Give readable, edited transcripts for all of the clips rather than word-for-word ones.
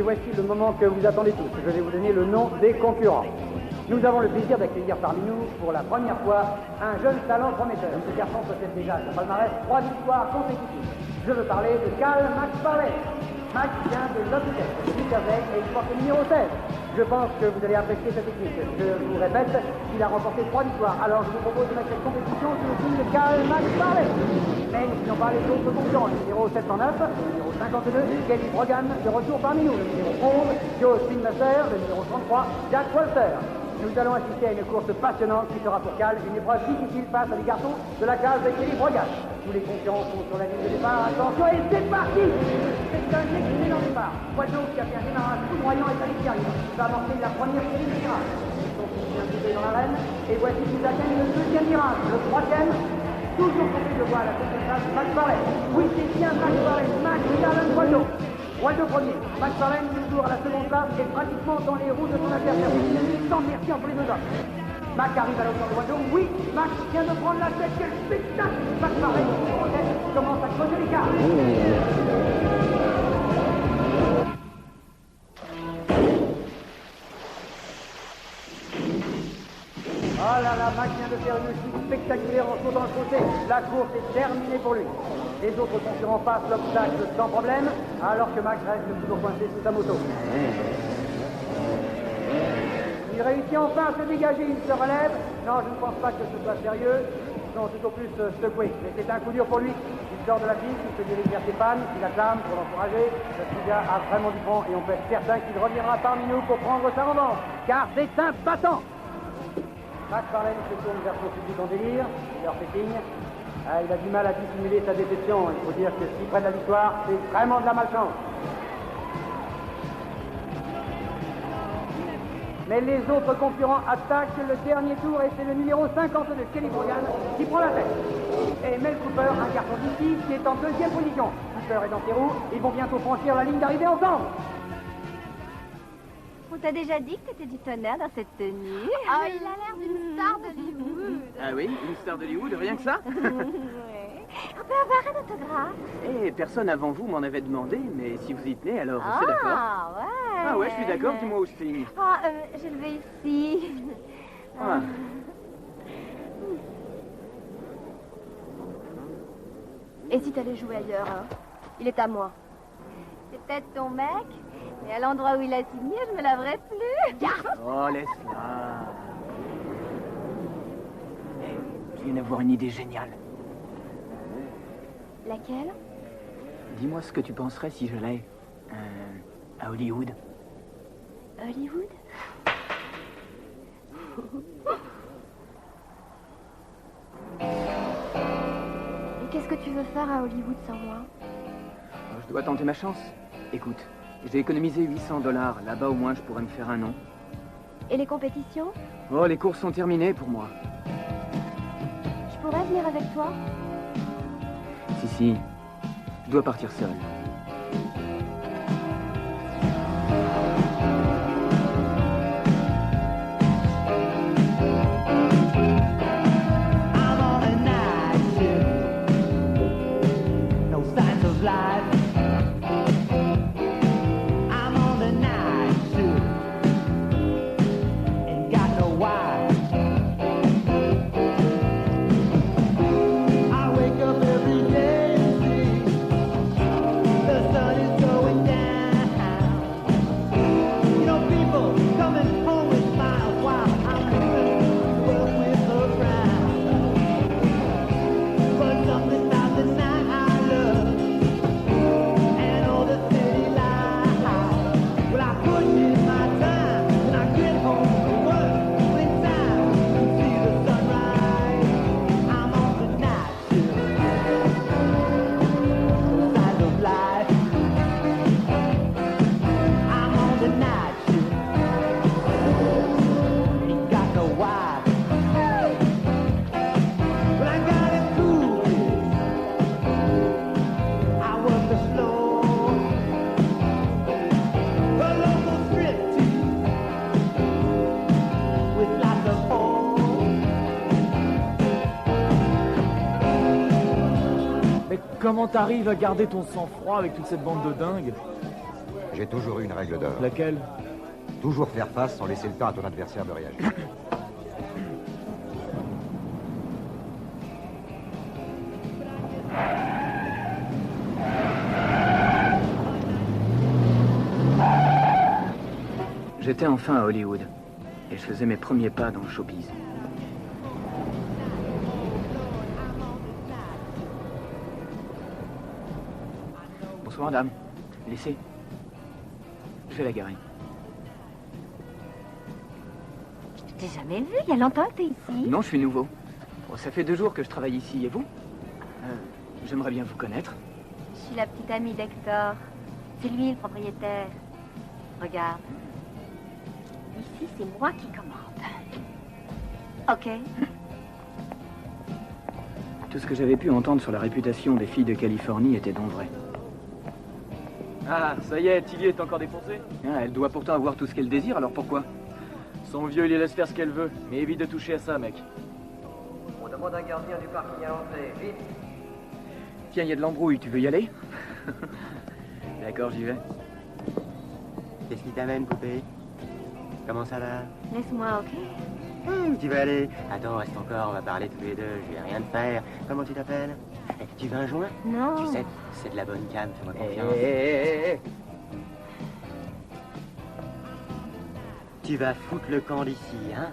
voici le moment que vous attendez tous. Je vais vous donner le nom des concurrents. Nous avons le plaisir d'accueillir parmi nous, pour la première fois, un jeune talent prometteur. Ce garçon possède déjà son palmarès 3 victoires consécutives. Je veux parler de Cal McFarlane. Max vient de Logitech, de New Jersey, et il porte le numéro 16. Je pense que vous allez apprécier cette technique. Je vous répète, il a remporté 3 victoires. Alors je vous propose de mettre cette compétition sous le signe de Cal McFarlane. Mais n'oublions pas les autres concurrents. Le numéro 709, le numéro 52, Kelly Brogan, de retour parmi nous. Le numéro 11, Joe Spinmaster, le numéro 33, Jack Walter. Nous allons assister à une course passionnante qui sera pour Cal une épreuve difficile face à des garçons de la case de Kelly Brogan. Tous les concurrents sont sur la ligne de départ. Attention, et c'est parti! C'est un excellent départ. Poitou qui a fait un démarrage foudroyant est à l'extérieur. Il va amorcer la première série de virages. Ils sont tous bien trouvés dans l'arène. Et voici qu'ils atteignent le deuxième virage. Le troisième, toujours compris de voir la deuxième place, McFarlane. Oui, c'est bien McFarlane. Max Allen Poitou. Waldo premier, McFarlane toujours à la seconde place et pratiquement dans les roues de son adversaire. Sans merci entre les deux hommes. Mac arrive à l'auteur de Waldo. Oui, Max vient de prendre la tête. Quel spectacle! McFarlane en tête commence à creuser l'écart. Oh là là, Max vient de faire une chute spectaculaire en saut dans le fossé. La course est terminée pour lui. Les autres concurrents passent l'obstacle sans problème, alors que Max reste toujours coincé sous sa moto. Il réussit enfin à se dégager, il se relève. Non, je ne pense pas que ce soit sérieux. Ils sont tout au plus secoués. Mais c'est un coup dur pour lui. Il sort de la piste, il se dirige vers ses fans, il acclame pour l'encourager. Ce gars a vraiment du front et on peut être certain qu'il reviendra parmi nous pour prendre sa revanche. Car c'est un battant. McFarlane se tourne vers son public en délire. Il leur fait signe. Il a du mal à dissimuler sa déception. Il faut dire que s'il prenne la victoire, c'est vraiment de la malchance. Mais les autres concurrents attaquent le dernier tour et c'est le numéro 52, Kelly Brogan, qui prend la tête. Et Mel Cooper, un garçon d'ici, qui est en deuxième position. Cooper est dans ses roues, ils vont bientôt franchir la ligne d'arrivée ensemble. On t'a déjà dit que t'étais du tonnerre dans cette tenue. Oh, il a l'air d'une star d'Hollywood. Ah oui, une star d'Hollywood, rien que ça? Ouais. On peut avoir un autographe? Eh, personne avant vous m'en avait demandé, mais si vous y tenez, alors c'est d'accord. Ah ouais. Ah ouais, je suis d'accord, dis-moi où je signe. Ah, je le vais ici. Ah. Et si t'allais jouer ailleurs, hein? Il est à moi. C'est peut-être ton mec, mais à l'endroit où il a signé, je me laverai plus. Oh, laisse-la. Hey, je viens d'avoir une idée géniale. Laquelle? Dis-moi ce que tu penserais si je l'ai à Hollywood. Hollywood? Et qu'est-ce que tu veux faire à Hollywood sans moi? Je dois tenter ma chance. Écoute, j'ai économisé $800. Là-bas, au moins, je pourrais me faire un nom. Et les compétitions? Oh, les courses sont terminées pour moi. Je pourrais venir avec toi? Si, je dois partir seul. Comment t'arrives à garder ton sang-froid avec toute cette bande de dingues? J'ai toujours eu une règle d'or. Laquelle? Toujours faire face sans laisser le temps à ton adversaire de réagir. J'étais enfin à Hollywood. Et je faisais mes premiers pas dans le showbiz. Bonsoir, madame. Laissez. Je vais la garer. Je t'ai jamais vu, il y a longtemps que t'es ici. Non, je suis nouveau. Bon, ça fait 2 jours que je travaille ici, et vous? J'aimerais bien vous connaître. Je suis la petite amie d'Hector. C'est lui le propriétaire. Regarde. Ici, c'est moi qui commande. OK? Tout ce que j'avais pu entendre sur la réputation des filles de Californie était donc vrai. Ah, ça y est, Tilly est encore défoncée. Ah, elle doit pourtant avoir tout ce qu'elle désire, alors pourquoi? Son vieux, il les laisse faire ce qu'elle veut, mais évite de toucher à ça, mec. On demande un gardien du parking à l'entrée, vite. Tiens, il y a de l'embrouille, tu veux y aller? D'accord, j'y vais. Qu'est-ce qui t'amène, poupée? Comment ça va? Laisse-moi, OK? Tu vas aller? Attends, reste encore, on va parler tous les deux, je vais rien te faire. Comment tu t'appelles? Tu veux un joint? Non. Tu sais, c'est de la bonne canne, fais-moi confiance. Hé. Tu vas foutre le camp d'ici, hein?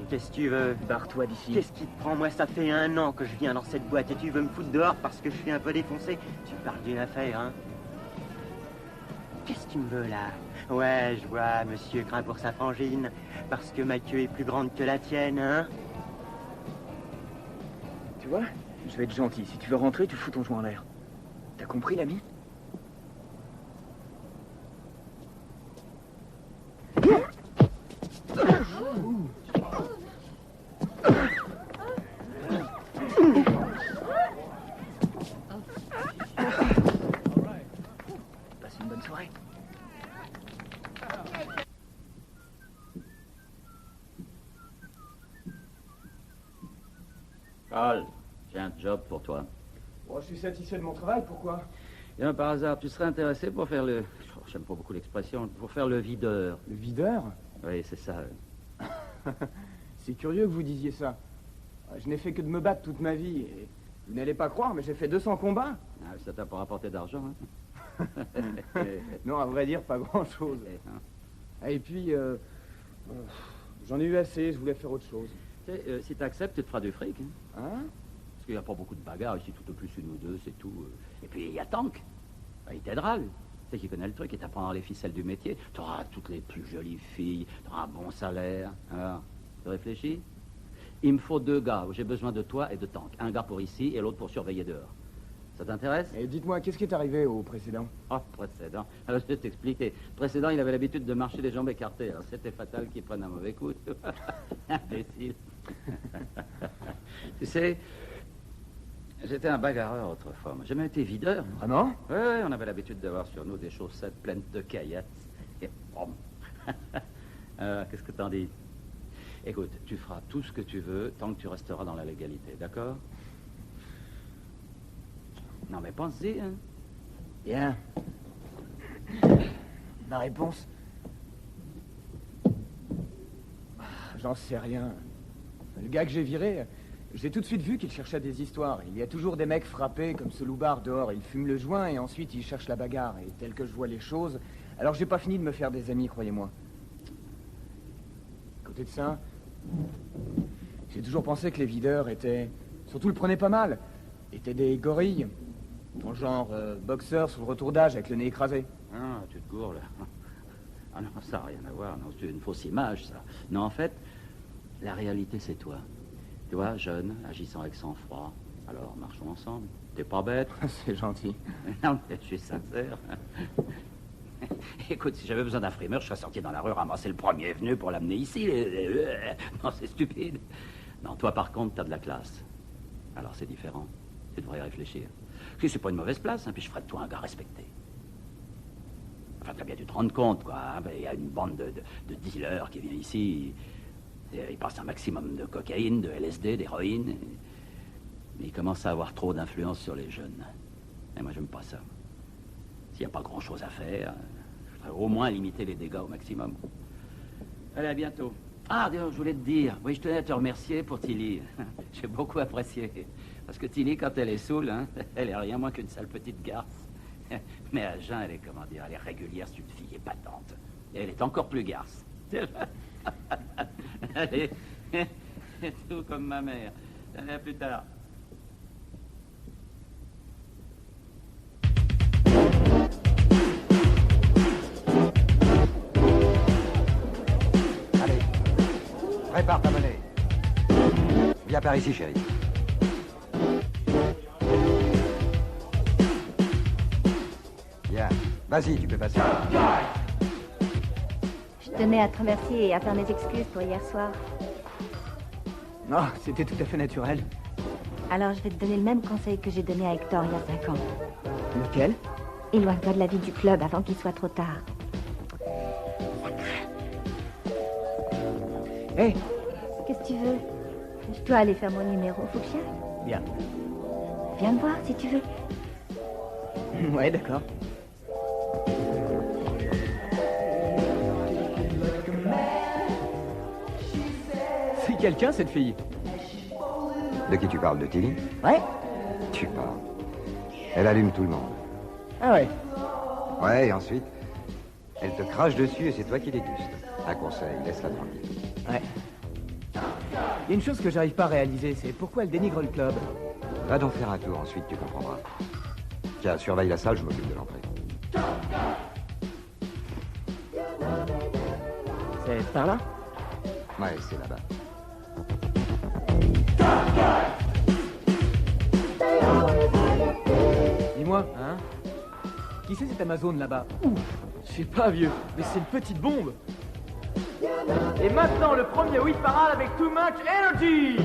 Qu'est-ce que tu veux? Barre-toi d'ici. Qu'est-ce qui te prend? Moi, ça fait 1 an que je viens dans cette boîte et tu veux me foutre dehors parce que je suis un peu défoncé? Tu parles d'une affaire, hein? Qu'est-ce que tu me veux, là? Ouais, je vois, monsieur craint pour sa frangine, parce que ma queue est plus grande que la tienne, hein? Tu vois, je vais être gentil. Si tu veux rentrer, tu fous ton joint en l'air. T'as compris, l'ami? Passe une bonne soirée. Carl, j'ai un job pour toi. Bon, je suis satisfait de mon travail, pourquoi? Bien, par hasard, tu serais intéressé pour faire le... J'aime pas beaucoup l'expression, pour faire le videur. Le videur? Oui, c'est ça. C'est curieux que vous disiez ça. Je n'ai fait que de me battre toute ma vie. Et vous n'allez pas croire, mais j'ai fait 200 combats. Ah, ça t'a pas rapporté d'argent, hein? Non, à vrai dire, pas grand-chose. Et puis, j'en ai eu assez, je voulais faire autre chose. Tu sais, si t'acceptes, tu te feras du fric. Hein? Hein? Parce qu'il n'y a pas beaucoup de bagarres ici, tout au plus 1 ou 2, c'est tout. Et puis, il y a Tank. Il t'aidera, lui. Tu sais qu'il connaît le truc, il t'apprendra les ficelles du métier. Tu auras toutes les plus jolies filles, tu auras un bon salaire. Alors, tu réfléchis? Il me faut 2 gars, j'ai besoin de toi et de Tank. Un gars pour ici et l'autre pour surveiller dehors. Ça t'intéresse? Et dites-moi, qu'est-ce qui est arrivé au précédent? Oh, précédent. Alors, je vais t'expliquer. Précédent, il avait l'habitude de marcher les jambes écartées. Alors, c'était fatal qu'il prenne un mauvais coup. Imbécile. Tu sais, j'étais un bagarreur autrefois. Moi, j'ai même été videur. Vraiment? Oui, on avait l'habitude d'avoir sur nous des chaussettes pleines de caillattes. Et bon. Qu'est-ce que t'en dis? Écoute, tu feras tout ce que tu veux tant que tu resteras dans la légalité, d'accord? Non, mais pense-y, hein. Bien. La réponse? J'en sais rien. Le gars que j'ai viré, j'ai tout de suite vu qu'il cherchait des histoires. Il y a toujours des mecs frappés comme ce loupard dehors. Ils fument le joint et ensuite ils cherchent la bagarre. Et tel que je vois les choses, alors j'ai pas fini de me faire des amis, croyez-moi. À côté de ça, j'ai toujours pensé que les videurs étaient... Surtout le prenaient pas mal. Étaient des gorilles. Ton genre boxeur sur le retour d'âge avec le nez écrasé. Ah, tu te gourres, là. Ah non, ça n'a rien à voir. Non, c'est une fausse image, ça. Non, en fait, la réalité, c'est toi. Tu vois, jeune, agissant avec sang-froid. Alors, marchons ensemble. T'es pas bête? C'est gentil. Non, mais je suis sincère. Écoute, si j'avais besoin d'un frimeur, je serais sorti dans la rue ramasser le premier venu pour l'amener ici. Non, c'est stupide. Non, toi, par contre, t'as de la classe. Alors, c'est différent. Tu devrais y réfléchir. Parce que c'est pas une mauvaise place, hein, puis je ferais de toi un gars respecté. Enfin, t'as bien dû te rendre compte, quoi. Hein, il y a une bande de dealers qui vient ici. Ils passent un maximum de cocaïne, de LSD, d'héroïne. Mais ils commencent à avoir trop d'influence sur les jeunes. Et moi, j'aime pas ça. S'il n'y a pas grand-chose à faire, je Au moins limiter les dégâts au maximum. Allez, à bientôt. Ah, d'ailleurs, je voulais te dire, oui, je tenais à te remercier pour Tilly. J'ai beaucoup apprécié. Parce que Tilly, quand elle est saoule, hein, elle est rien moins qu'une sale petite garce. Mais à jeun, elle est, comment dire, elle est régulière, c'est une fille épatante. Et elle est encore plus garce. Allez, tout comme ma mère. Allez, à plus tard. Allez, prépare ta monnaie. Viens par ici, chérie. Bien, vas-y, tu peux passer. Je tenais à te remercier et à faire mes excuses pour hier soir. Non, c'était tout à fait naturel. Alors je vais te donner le même conseil que j'ai donné à Hector il y a 5 ans. Lequel? Éloigne-toi de la vie du club avant qu'il soit trop tard. Hé, Qu'est-ce que tu veux? Je dois aller faire mon numéro, faut que j'y aille. bien. Viens me voir si tu veux. Ouais, d'accord. C'est quelqu'un, cette fille? De qui tu parles, de Tilly? Ouais. Tu parles. Elle allume tout le monde. Ah ouais. Ouais, et ensuite, elle te crache dessus et c'est toi qui dégustes. Un conseil, laisse-la tranquille. Ouais. Il y a une chose que j'arrive pas à réaliser, c'est pourquoi elle dénigre le club. Va donc faire un tour, ensuite tu comprendras. Tiens, surveille la salle, je m'occupe de l'entrée. C'est par là? Ouais, c'est là-bas. Dis-moi, hein? Qui c'est cette Amazone là-bas? Ouf, je sais pas, vieux, mais c'est une petite bombe. Et maintenant, le premier hit parade avec Too Much Energy!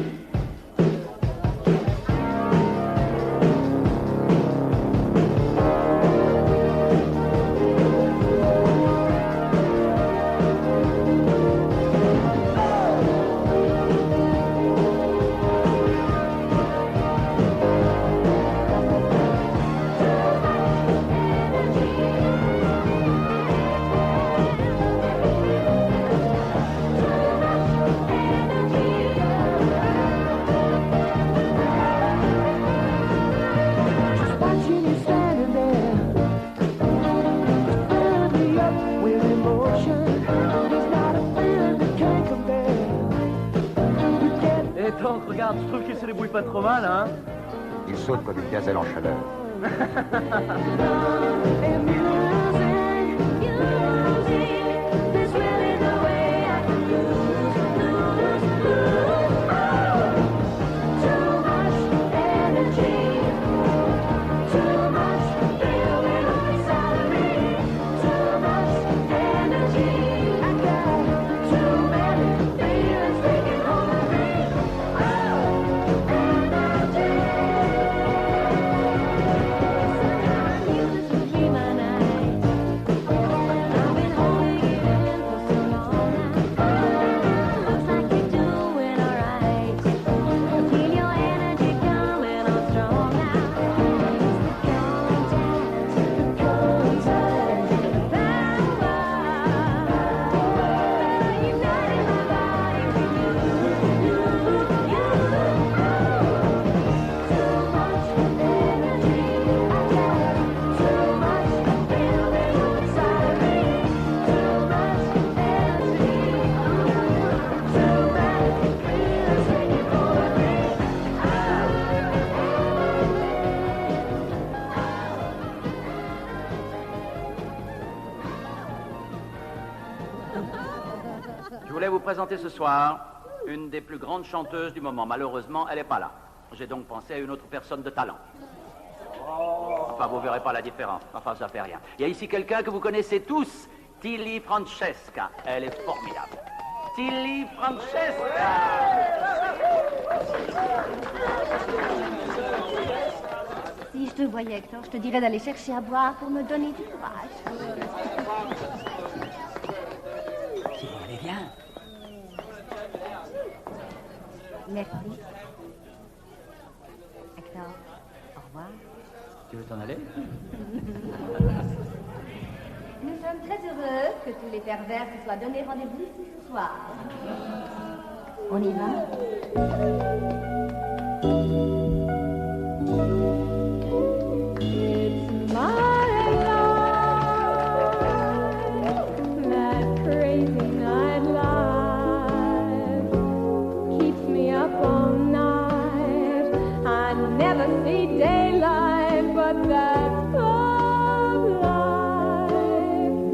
Regarde, je trouve qu'il se débrouille pas trop mal, hein? Il saute comme une gazelle en chaleur. Je voulais vous présenter ce soir une des plus grandes chanteuses du moment. Malheureusement, elle n'est pas là. J'ai donc pensé à une autre personne de talent. Enfin, vous verrez pas la différence. Enfin, ça fait rien. Il y a ici quelqu'un que vous connaissez tous, Tilly Francesca. Elle est formidable. Tilly Francesca! Si je te voyais, Hector, je te dirais d'aller chercher à boire pour me donner du courage. Allez, viens. Merci. Hector, au revoir. Tu veux t'en aller? Nous sommes très heureux que tous les pervers se soient donné rendez-vous ici ce soir. On y va? It's my life, that crazy nightlife keeps me up all night. I never see daylight, but that's club life.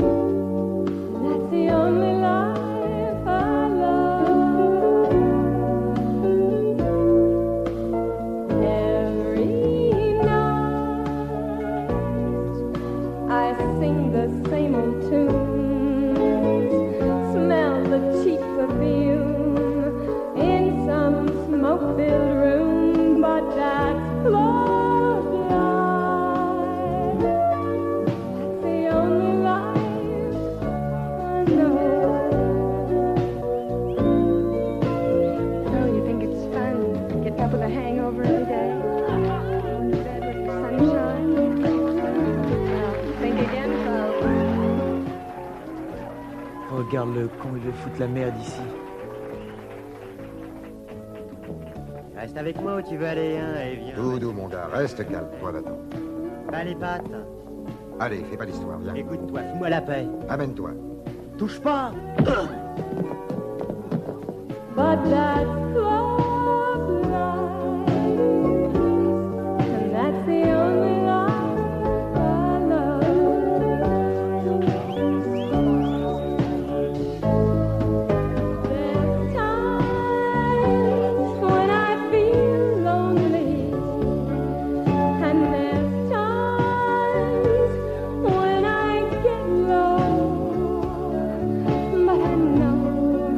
That's the only life I love. Every night I sing the same old tunes, smell the cheap perfume in some smoke-filled room, but that's club life. That's the only life I know. Oh, you think it's fun getting up with a hangover every day? Going to bed with the sunshine? Well, think again, folks. Regarde-le, comme il veut foutre la merde ici. Reste avec moi où tu veux aller, hein, et viens. Doudou, mon gars, reste calme. Toi, là-dedans. Pas les pattes. Allez, fais pas d'histoire, viens. Écoute-toi, fous-moi la paix. Amène-toi. Touche pas. But that's club life, and that's the only life I love. There's times when I feel lonely, and there's times when I get low, but I know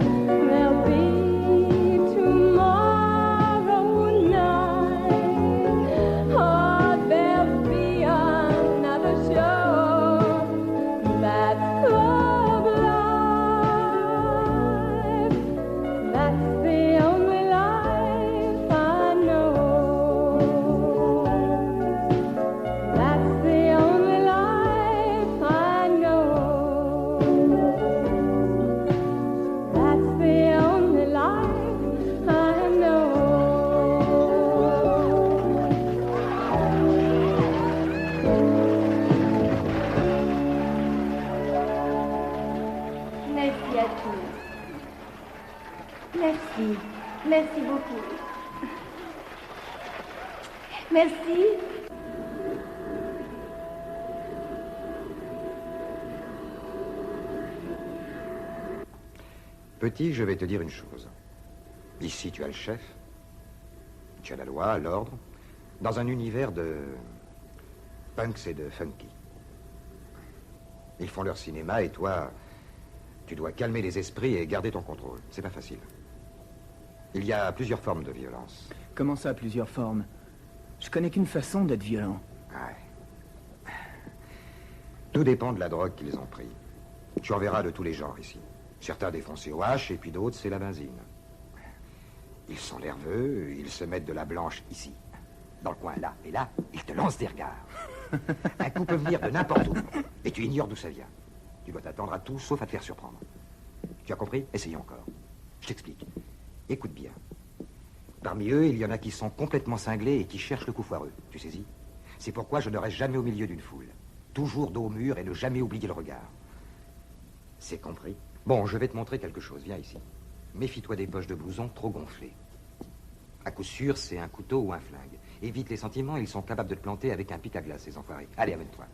there'll be tomorrow night. Oh, there'll be another show. That's club life. That's the only life I know. That's the only life I know. That's the only life I know. Merci à tous. Merci. Merci beaucoup. Merci. Petit, je vais te dire une chose. Ici, tu as le chef, tu as la loi, l'ordre, dans un univers de punks et de funky. Ils font leur cinéma et toi, tu dois calmer les esprits et garder ton contrôle. C'est pas facile. Il y a plusieurs formes de violence. Comment ça, plusieurs formes? Je connais qu'une façon d'être violent. Ouais. Tout dépend de la drogue qu'ils ont pris. Tu en verras de tous les genres ici. Certains défoncés au hache et puis d'autres, c'est la benzine. Ils sont nerveux, ils se mettent de la blanche ici, dans le coin là, et là, ils te lancent des regards. Un coup peut venir de n'importe où, et tu ignores d'où ça vient. Tu dois t'attendre à tout, sauf à te faire surprendre. Tu as compris? Essayons encore. Je t'explique. Écoute bien. Parmi eux, il y en a qui sont complètement cinglés et qui cherchent le coup foireux. Tu saisis? C'est pourquoi je ne reste jamais au milieu d'une foule. Toujours dos au mur et ne jamais oublier le regard. C'est compris? Bon, je vais te montrer quelque chose. Viens ici. Méfie-toi des poches de blouson trop gonflées. À coup sûr, c'est un couteau ou un flingue. Évite les sentiments, ils sont capables de te planter avec un pic à glace, ces enfoirés. Allez, amène-toi.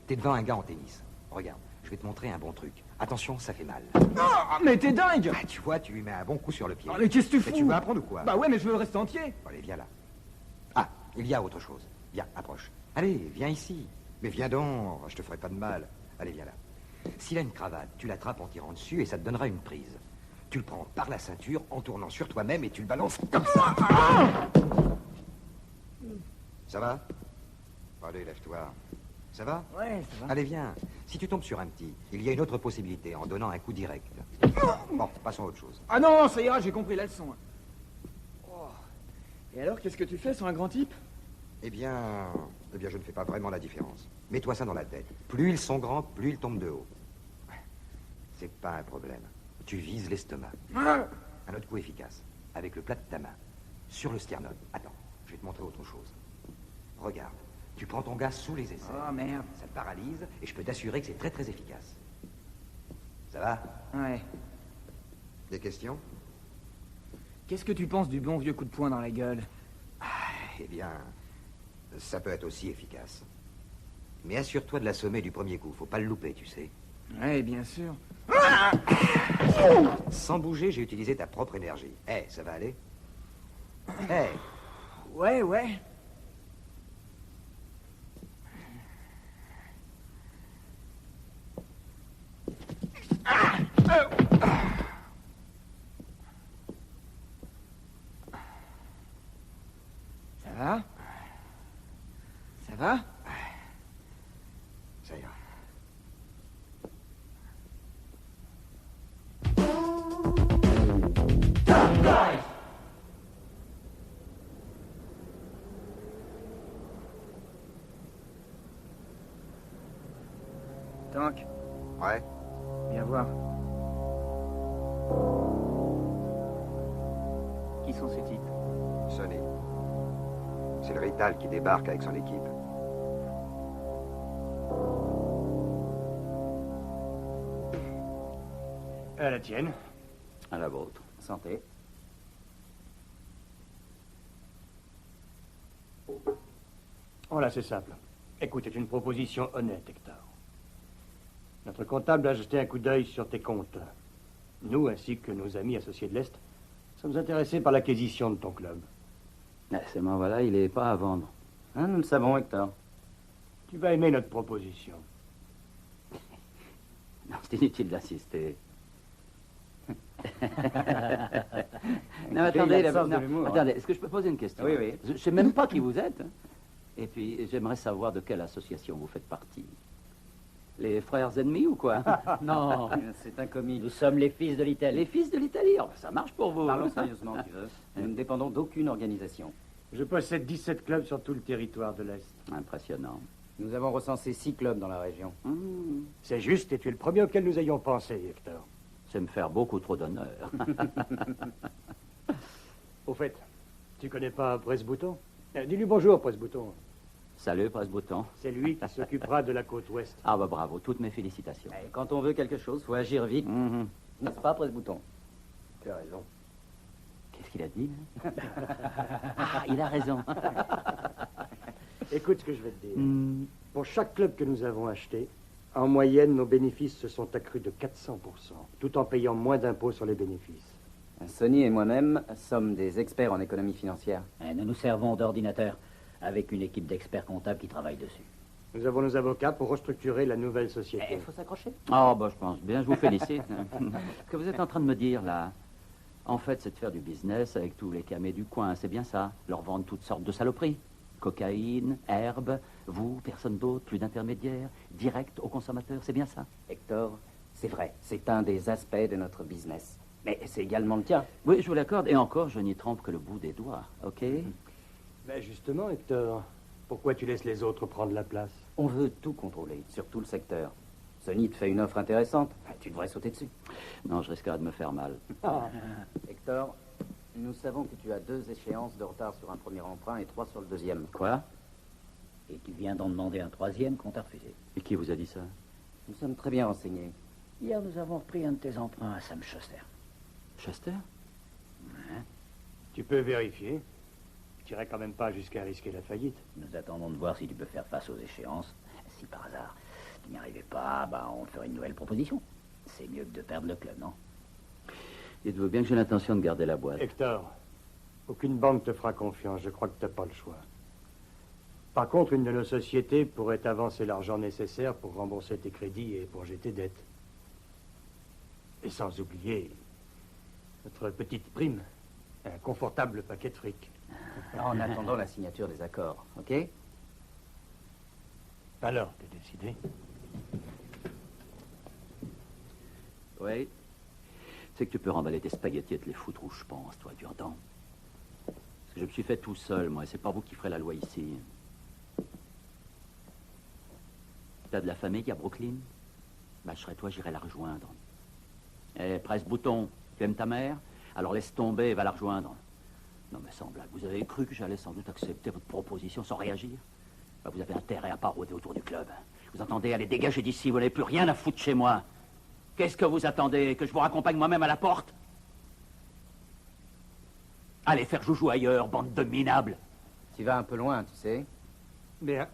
T'es devant un gars en tennis. Regarde, je vais te montrer un bon truc. Attention, ça fait mal. Oh, mais t'es dingue! Ah, tu vois, tu lui mets un bon coup sur le pied. Oh, mais qu'est-ce que tu fous? Tu veux apprendre ou quoi? Bah ouais, mais je veux rester entier. Bon, allez, viens là. Ah, il y a autre chose. Viens, approche. Allez, viens ici. Mais viens donc, je te ferai pas de mal. Allez, viens là. S'il a une cravate, tu l'attrapes en tirant dessus et ça te donnera une prise. Tu le prends par la ceinture en tournant sur toi-même et tu le balances comme ça. Ça va? Allez, lève-toi. Ça va? Ouais, ça va. Allez, viens. Si tu tombes sur un petit, il y a une autre possibilité en donnant un coup direct. Bon, passons à autre chose. Ah non, ça ira, j'ai compris la leçon. Oh. Et alors, qu'est-ce que tu fais sur un grand type? Eh bien, je ne fais pas vraiment la différence. Mets-toi ça dans la tête. Plus ils sont grands, plus ils tombent de haut. C'est pas un problème. Tu vises l'estomac. Un autre coup efficace. Avec le plat de ta main. Sur le sternum. Attends, je vais te montrer autre chose. Regarde. Tu prends ton gars sous les aisselles. Oh, merde. Ça te paralyse et je peux t'assurer que c'est très très efficace. Ça va? Ouais. Des questions? Qu'est-ce que tu penses du bon vieux coup de poing dans la gueule? Eh bien, ça peut être aussi efficace. Mais assure-toi de l'assommer du premier coup. Faut pas le louper, tu sais. Ouais, bien sûr. Sans bouger, j'ai utilisé ta propre énergie. Ça va aller? Ouais. Ça va? Ça va? Ça ira. Tank, Ouais? viens voir. Qui sont ces types? Sonny. C'est le Rital qui débarque avec son équipe. À la tienne. À la vôtre. Santé. Voilà, c'est simple. Écoute, c'est une proposition honnête, Hector. Notre comptable a jeté un coup d'œil sur tes comptes. Nous, ainsi que nos amis associés de l'Est, sommes intéressés par l'acquisition de ton club. Seulement voilà, il n'est pas à vendre. Hein, nous le savons, Hector. Tu vas aimer notre proposition. Non, c'est inutile d'insister. Non, attendez, attendez, est-ce que je peux poser une question? Oui, oui. Je ne sais même pas qui vous êtes. Et puis, j'aimerais savoir de quelle association vous faites partie. Les frères ennemis ou quoi? Non, c'est un comique. Nous sommes les fils de l'Italie. Les fils de l'Italie? Oh, ça marche pour vous. Parlons sérieusement, tu veux. Nous ne dépendons d'aucune organisation. Je possède 17 clubs sur tout le territoire de l'Est. Impressionnant. Nous avons recensé 6 clubs dans la région. C'est juste, et tu es le premier auquel nous ayons pensé, Hector. C'est me faire beaucoup trop d'honneur. Au fait, tu connais pas Presse-Bouton? Dis-lui bonjour, Presse-Bouton. Salut, Presse-Bouton. C'est lui qui s'occupera de la côte ouest. Ah bah bravo, toutes mes félicitations. Et quand on veut quelque chose, faut agir vite. N'est-ce pas, Presse-Bouton? Tu as raison. Qu'est-ce qu'il a dit? Ah, il a raison. Écoute ce que je vais te dire. Pour chaque club que nous avons acheté, en moyenne, nos bénéfices se sont accrus de 400%, tout en payant moins d'impôts sur les bénéfices. Sonny et moi-même sommes des experts en économie financière. Nous nous servons d'ordinateurs avec une équipe d'experts comptables qui travaille dessus. Nous avons nos avocats pour restructurer la nouvelle société. Il faut s'accrocher. Oh, bah je pense bien, je vous félicite. Ce que vous êtes en train de me dire, là, en fait, c'est de faire du business avec tous les camés du coin, c'est bien ça? Leur vendre toutes sortes de saloperies. Cocaïne, herbe, vous, personne d'autre, plus d'intermédiaires, direct aux consommateurs, c'est bien ça? Hector, c'est vrai, c'est un des aspects de notre business. Mais c'est également le tien. Oui, je vous l'accorde, et encore, je n'y trempe que le bout des doigts, ok? Ben justement, Hector, pourquoi tu laisses les autres prendre la place? On veut tout contrôler, sur tout le secteur. Sonny te fait une offre intéressante, tu devrais sauter dessus. Non, je risquerais de me faire mal. Hector, nous savons que tu as 2 échéances de retard sur un premier emprunt et 3 sur le deuxième. Quoi? Et tu viens d'en demander un troisième qu'on t'a refusé. Et qui vous a dit ça? Nous sommes très bien renseignés. Hier, nous avons repris un de tes emprunts à Sam Schuster. Schuster? Ouais. Tu peux vérifier. Tu n'irais quand même pas jusqu'à risquer la faillite. Nous attendons de voir si tu peux faire face aux échéances. Si par hasard tu n'y arrivais pas, bah, on te ferait une nouvelle proposition. C'est mieux que de perdre le club, non? Dites-vous bien que j'ai l'intention de garder la boîte. Hector, aucune banque te fera confiance. Je crois que tu n'as pas le choix. Par contre, une de nos sociétés pourrait avancer l'argent nécessaire pour rembourser tes crédits et éponger tes dettes. Et sans oublier notre petite prime. Un confortable paquet de fric. En attendant la signature des accords, ok? Alors, t'es décidé? Oui. C'est que tu peux remballer tes spaghettis et te les foutre où je pense, toi, tu entends? Parce Je me suis fait tout seul, moi, et c'est pas vous qui ferez la loi ici. T'as de la famille à Brooklyn? Bah, je serais toi, j'irai la rejoindre. Eh, presse-bouton, tu aimes ta mère? Alors laisse tomber et va la rejoindre. Non, mais sans blague, vous avez cru que j'allais sans doute accepter votre proposition sans réagir? Bah, vous avez intérêt à pas rôder autour du club. Vous entendez? Allez, dégagez d'ici, vous n'avez plus rien à foutre chez moi. Qu'est-ce que vous attendez? Que je vous raccompagne moi-même à la porte? Allez faire joujou ailleurs, bande de minables. Tu vas un peu loin, tu sais. Bien.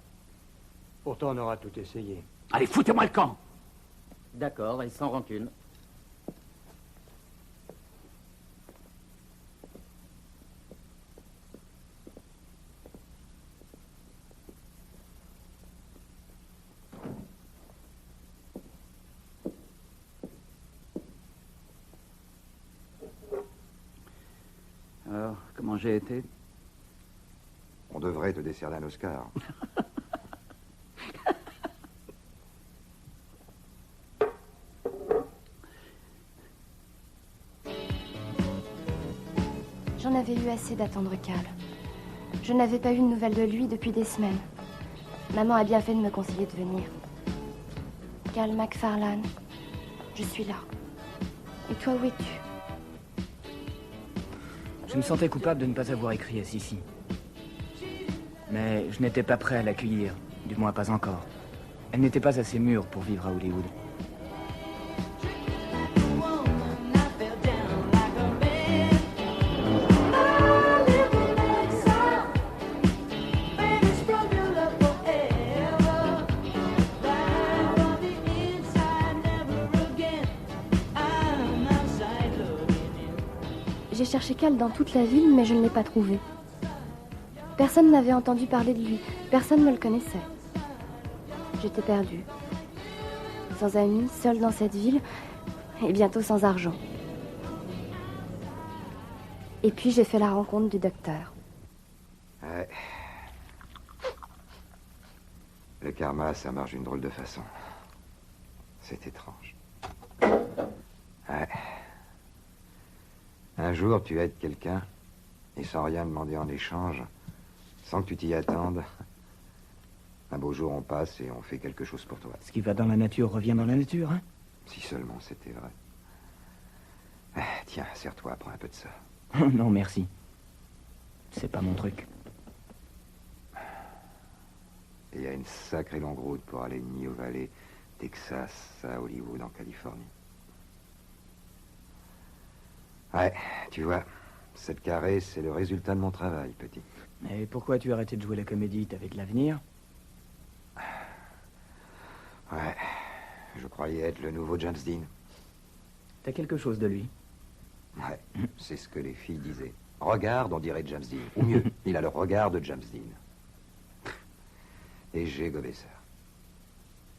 Pourtant, on aura tout essayé. Allez, foutez-moi le camp. D'accord, et sans rancune. Alors, comment j'ai été? On devrait te décerner un Oscar. J'en avais eu assez d'attendre Cal. Je n'avais pas eu de nouvelles de lui depuis des semaines. Maman a bien fait de me conseiller de venir. Cal McFarlane, je suis là. Et toi, où es-tu? Je me sentais coupable de ne pas avoir écrit à Sissi. Mais je n'étais pas prêt à l'accueillir, du moins pas encore. Elle n'était pas assez mûre pour vivre à Hollywood. J'ai cherché Cal dans toute la ville, mais je ne l'ai pas trouvé. Personne n'avait entendu parler de lui. Personne ne le connaissait. J'étais perdue. Sans amis, seule dans cette ville, et bientôt sans argent. Et puis j'ai fait la rencontre du docteur. Ouais. Le karma, ça marche d'une drôle de façon. C'est étrange. Ouais. Un jour, tu aides quelqu'un, et sans rien demander en échange, sans que tu t'y attendes, un beau jour on passe et on fait quelque chose pour toi. Ce qui va dans la nature revient dans la nature, hein? Si seulement c'était vrai. Tiens, serre-toi, prends un peu de ça. Non, merci. C'est pas mon truc. Et il y a une sacrée longue route pour aller de New Valley, Texas, à Hollywood, en Californie. Ouais, tu vois, cette carré, c'est le résultat de mon travail, petit. Et pourquoi tu as arrêté de jouer la comédie? T'avais de l'avenir? Ouais, je croyais être le nouveau James Dean. T'as quelque chose de lui? Ouais, c'est ce que les filles disaient. Regarde, on dirait James Dean. Ou mieux, il a le regard de James Dean. Et j'ai gobé ça.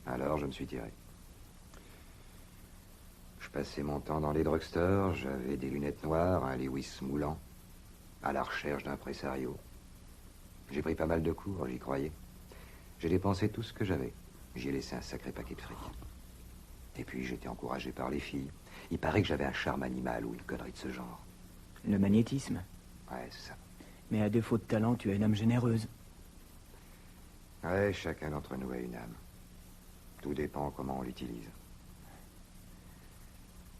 Alors je me suis tiré. Je passais mon temps dans les drugstores, j'avais des lunettes noires, un Lewis moulant, à la recherche d'un présario. J'ai pris pas mal de cours, j'y croyais. J'ai dépensé tout ce que j'avais. J'y ai laissé un sacré paquet de fric. Et puis j'étais encouragé par les filles. Il paraît que j'avais un charme animal ou une connerie de ce genre. Le magnétisme? Ouais, c'est ça. Mais à défaut de talent, tu es une âme généreuse. Ouais, chacun d'entre nous a une âme. Tout dépend comment on l'utilise.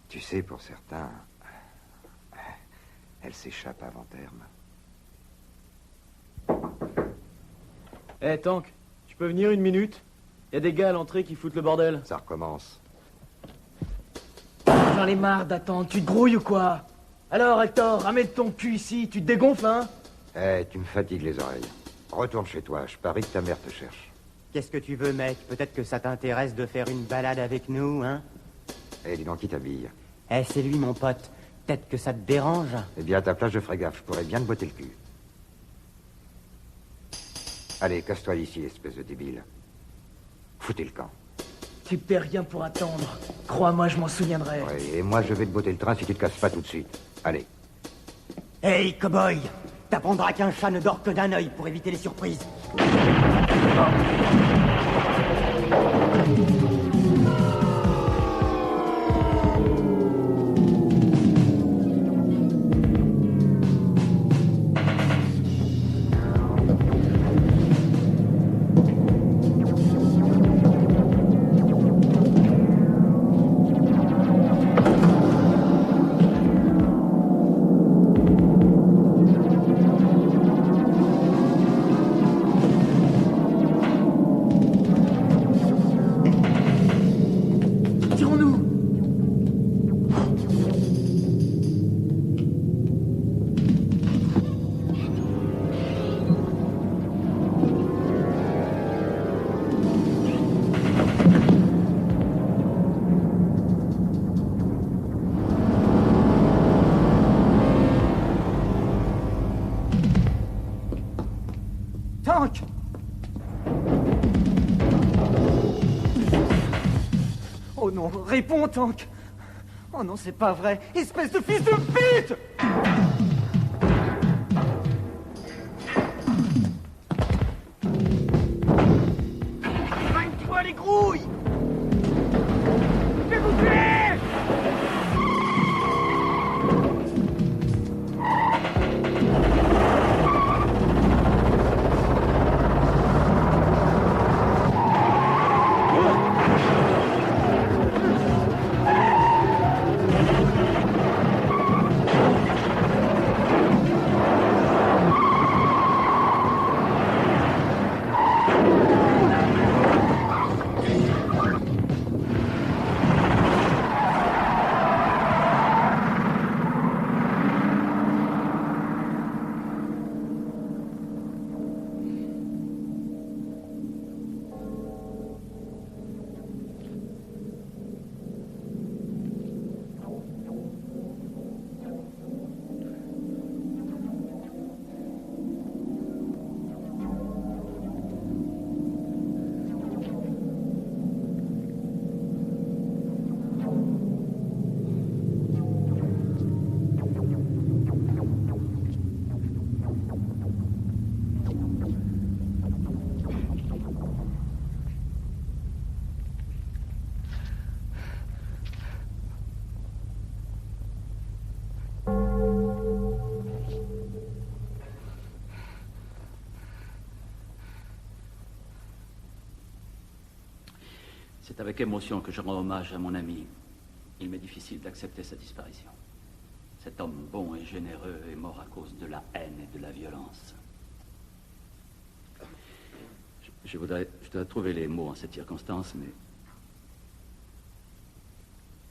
Tu sais, pour certains, elle s'échappe avant terme. Eh, Tank, tu peux venir une minute? Y a des gars à l'entrée qui foutent le bordel. Ça recommence. J'en ai marre d'attendre, tu te grouilles ou quoi? Alors, Hector, ramène ton cul ici, tu te dégonfles, hein? Eh, tu me fatigues les oreilles. Retourne chez toi, je parie que ta mère te cherche. Qu'est-ce que tu veux, mec? Peut-être que ça t'intéresse de faire une balade avec nous, hein? Eh, dis donc, qui t'habille? Eh, c'est lui, mon pote. Peut-être que ça te dérange? Eh bien, à ta place, je ferai gaffe, je pourrais bien te botter le cul. Allez, casse-toi d'ici, espèce de débile. Foutez le camp. Tu perds rien pour attendre. Crois-moi, je m'en souviendrai. Ouais, et moi, je vais te botter le train si tu te casses pas tout de suite. Allez. Hey, cow-boy! T'apprendras qu'un chat ne dort que d'un œil pour éviter les surprises. Tank! Oh non, réponds, Tank! Oh non, c'est pas vrai! Espèce de fils de pute! Soigne-toi les grouilles! Je vais vous tuer! C'est avec émotion que je rends hommage à mon ami. Il m'est difficile d'accepter sa disparition. Cet homme bon et généreux est mort à cause de la haine et de la violence. Je dois trouver les mots en cette circonstance,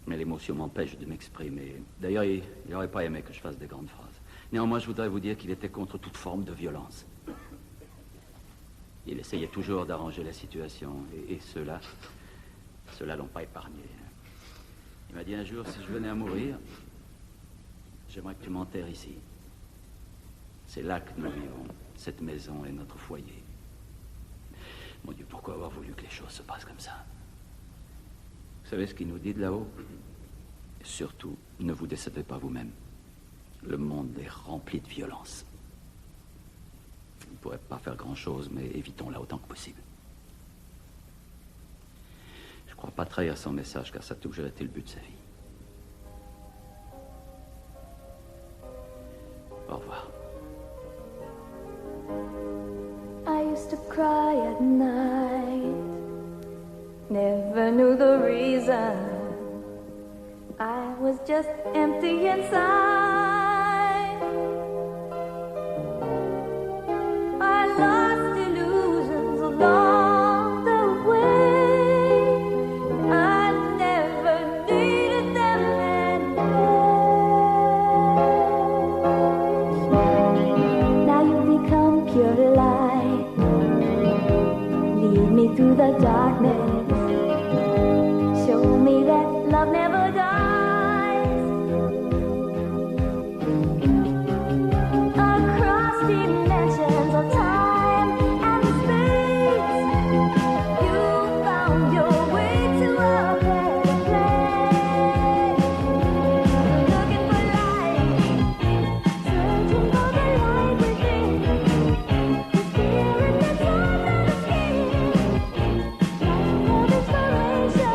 mais l'émotion m'empêche de m'exprimer. D'ailleurs, il n'aurait pas aimé que je fasse des grandes phrases. Néanmoins, je voudrais vous dire qu'il était contre toute forme de violence. Il essayait toujours d'arranger la situation, et ceux-là l'ont pas épargné. Il m'a dit un jour, si je venais à mourir, j'aimerais que tu m'enterres ici. C'est là que nous vivons. Cette maison est notre foyer. Mon Dieu, pourquoi avoir voulu que les choses se passent comme ça? Vous savez ce qu'il nous dit de là-haut? Surtout, ne vous décevez pas vous-même. Le monde est rempli de violence. On ne pourrait pas faire grand-chose, mais évitons-la autant que possible. Je ne crois pas trahir son message, car ça a toujours été le but de sa vie. Au revoir. I used to cry at night, never knew the reason. I was just empty inside. I lost illusions along the way. I never needed them anymore. Now you become pure light, lead me through the darkness, show me that love never dies. Across dimensions of time and space, you found your way to a better place. Looking for light, searching for the light within, the spirit that's under the skin, light of inspiration.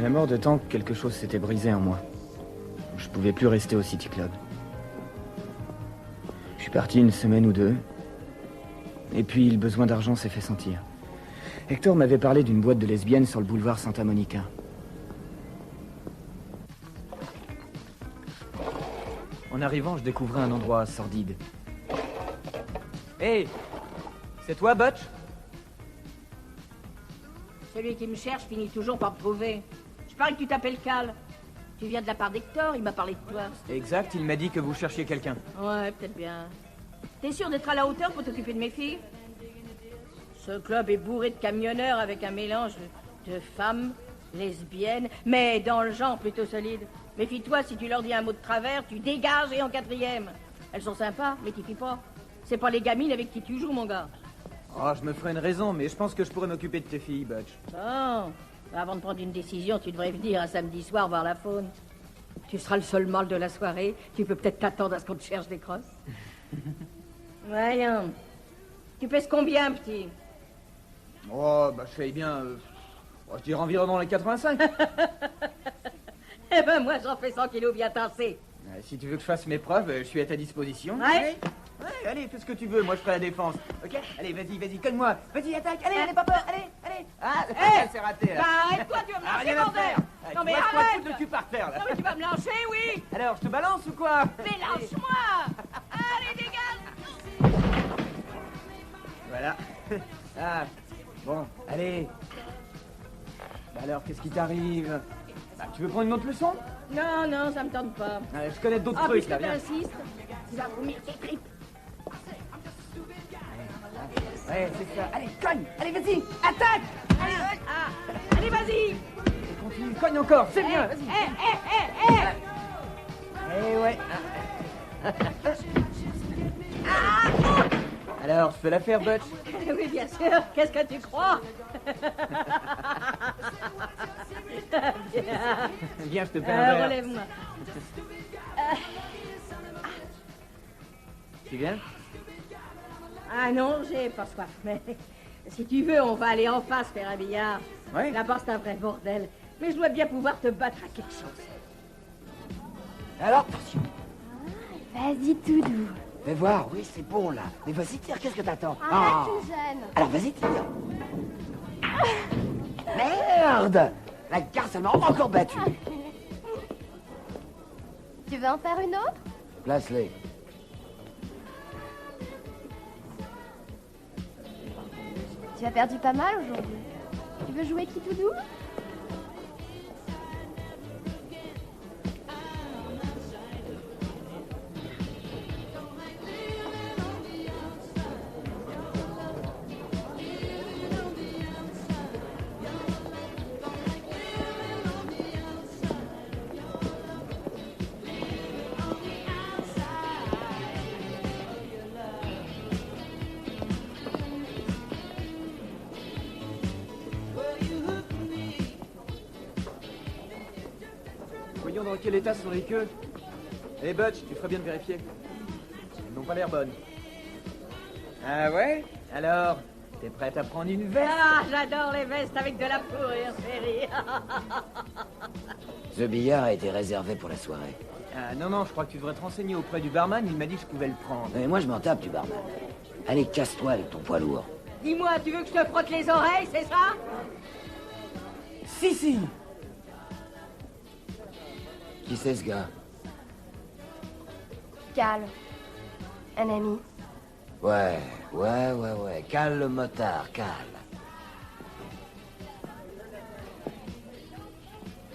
la mort de Tank, quelque chose s'était brisé en moi. Je pouvais plus rester au City Club. Je suis parti une semaine ou deux. Et puis, le besoin d'argent s'est fait sentir. Hector m'avait parlé d'une boîte de lesbiennes sur le boulevard Santa Monica. En arrivant, je découvrais un endroit sordide. Hé, c'est toi, Butch? Celui qui me cherche finit toujours par me trouver. Je parie que tu t'appelles Cal. Tu viens de la part d'Hector, il m'a parlé de toi. Exact, il m'a dit que vous cherchiez quelqu'un. Ouais, peut-être bien. T'es sûr d'être à la hauteur pour t'occuper de mes filles? Ce club est bourré de camionneurs avec un mélange de femmes, lesbiennes, mais dans le genre plutôt solide. Méfie-toi, si tu leur dis un mot de travers, tu dégages et en quatrième. Elles sont sympas, mais t'y fies pas. C'est pas les gamines avec qui tu joues, mon gars. Oh, je me ferai une raison, mais je pense que je pourrais m'occuper de tes filles, Butch. Bon, avant de prendre une décision, tu devrais venir un samedi soir voir la faune. Tu seras le seul mâle de la soirée. Tu peux peut-être t'attendre à ce qu'on te cherche des crosses. Voyons. Tu pèses combien, petit? Oh, bah je fais bien... je dirais environ dans les 85. Eh ben moi, j'en fais 100 kilos bien tassés. Si tu veux que je fasse mes preuves, je suis à ta disposition. Ouais. Ouais, allez, fais ce que tu veux, moi je ferai la défense. Ok? Allez, vas-y, colle-moi. Vas-y, attaque, allez, pas peur, allez. Ah, c'est raté, là. Bah, arrête-toi, tu vas me Ah, lâcher, rien à bordel. faire. Non, mais tu vois, je pourrais te arrête. foutre le cul par terre, là. Non, mais tu vas me lâcher, oui. Alors, je te balance ou quoi? Mais lâche-moi. Allez, dégage. Voilà. Ah, bon, allez. Bah alors, qu'est-ce qui t'arrive? Bah, tu veux prendre une autre leçon? Non, non, ça me tente pas. Allez, je connais d'autres Ah, trucs, puisque là, viens. t'insistes, tu vas vomir tes tripes. Ouais, c'est ça. Allez, cogne. Allez, vas-y, attaque. Allez, allez, vas-y. Continue, cogne encore, c'est bien, vas-y. Eh ouais. Alors, je fais l'affaire, Butch? Oui, bien sûr. Qu'est-ce que tu crois? Viens, je te paie un verre. Relève-moi. Tu viens? Ah non, j'ai pas soif, mais si tu veux, on va aller en face faire un billard. Ouais. Là-bas, c'est un vrai bordel. Mais je dois bien pouvoir te battre à quelque chose. Alors, attention. Vas-y, tout doux. Fais voir, oui, c'est bon, là. Mais vas-y, tire, qu'est-ce que t'attends? Arrête, tu gênes. Alors, vas-y, tire. Merde! La garce, elle m'a encore battu. Tu veux en faire une autre? Place-les. Tu as perdu pas mal aujourd'hui. Tu veux jouer qui tout doux? Voyons dans quel état sont les queues. Eh Butch, tu ferais bien de vérifier. Elles n'ont pas l'air bonnes. Ah ouais? Alors, t'es prête à prendre une veste? Ah, j'adore les vestes avec de la fourrure, chérie. Ce billard a été réservé pour la soirée. Ah non, je crois que tu devrais te renseigner auprès du barman, il m'a dit que je pouvais le prendre. Mais moi, je m'en tape du barman. Allez, casse-toi avec ton poids lourd. Dis-moi, tu veux que je te frotte les oreilles, c'est ça? Si. Qui c'est, ce gars? Cal. Un ami. Ouais. Cal le motard, Cal.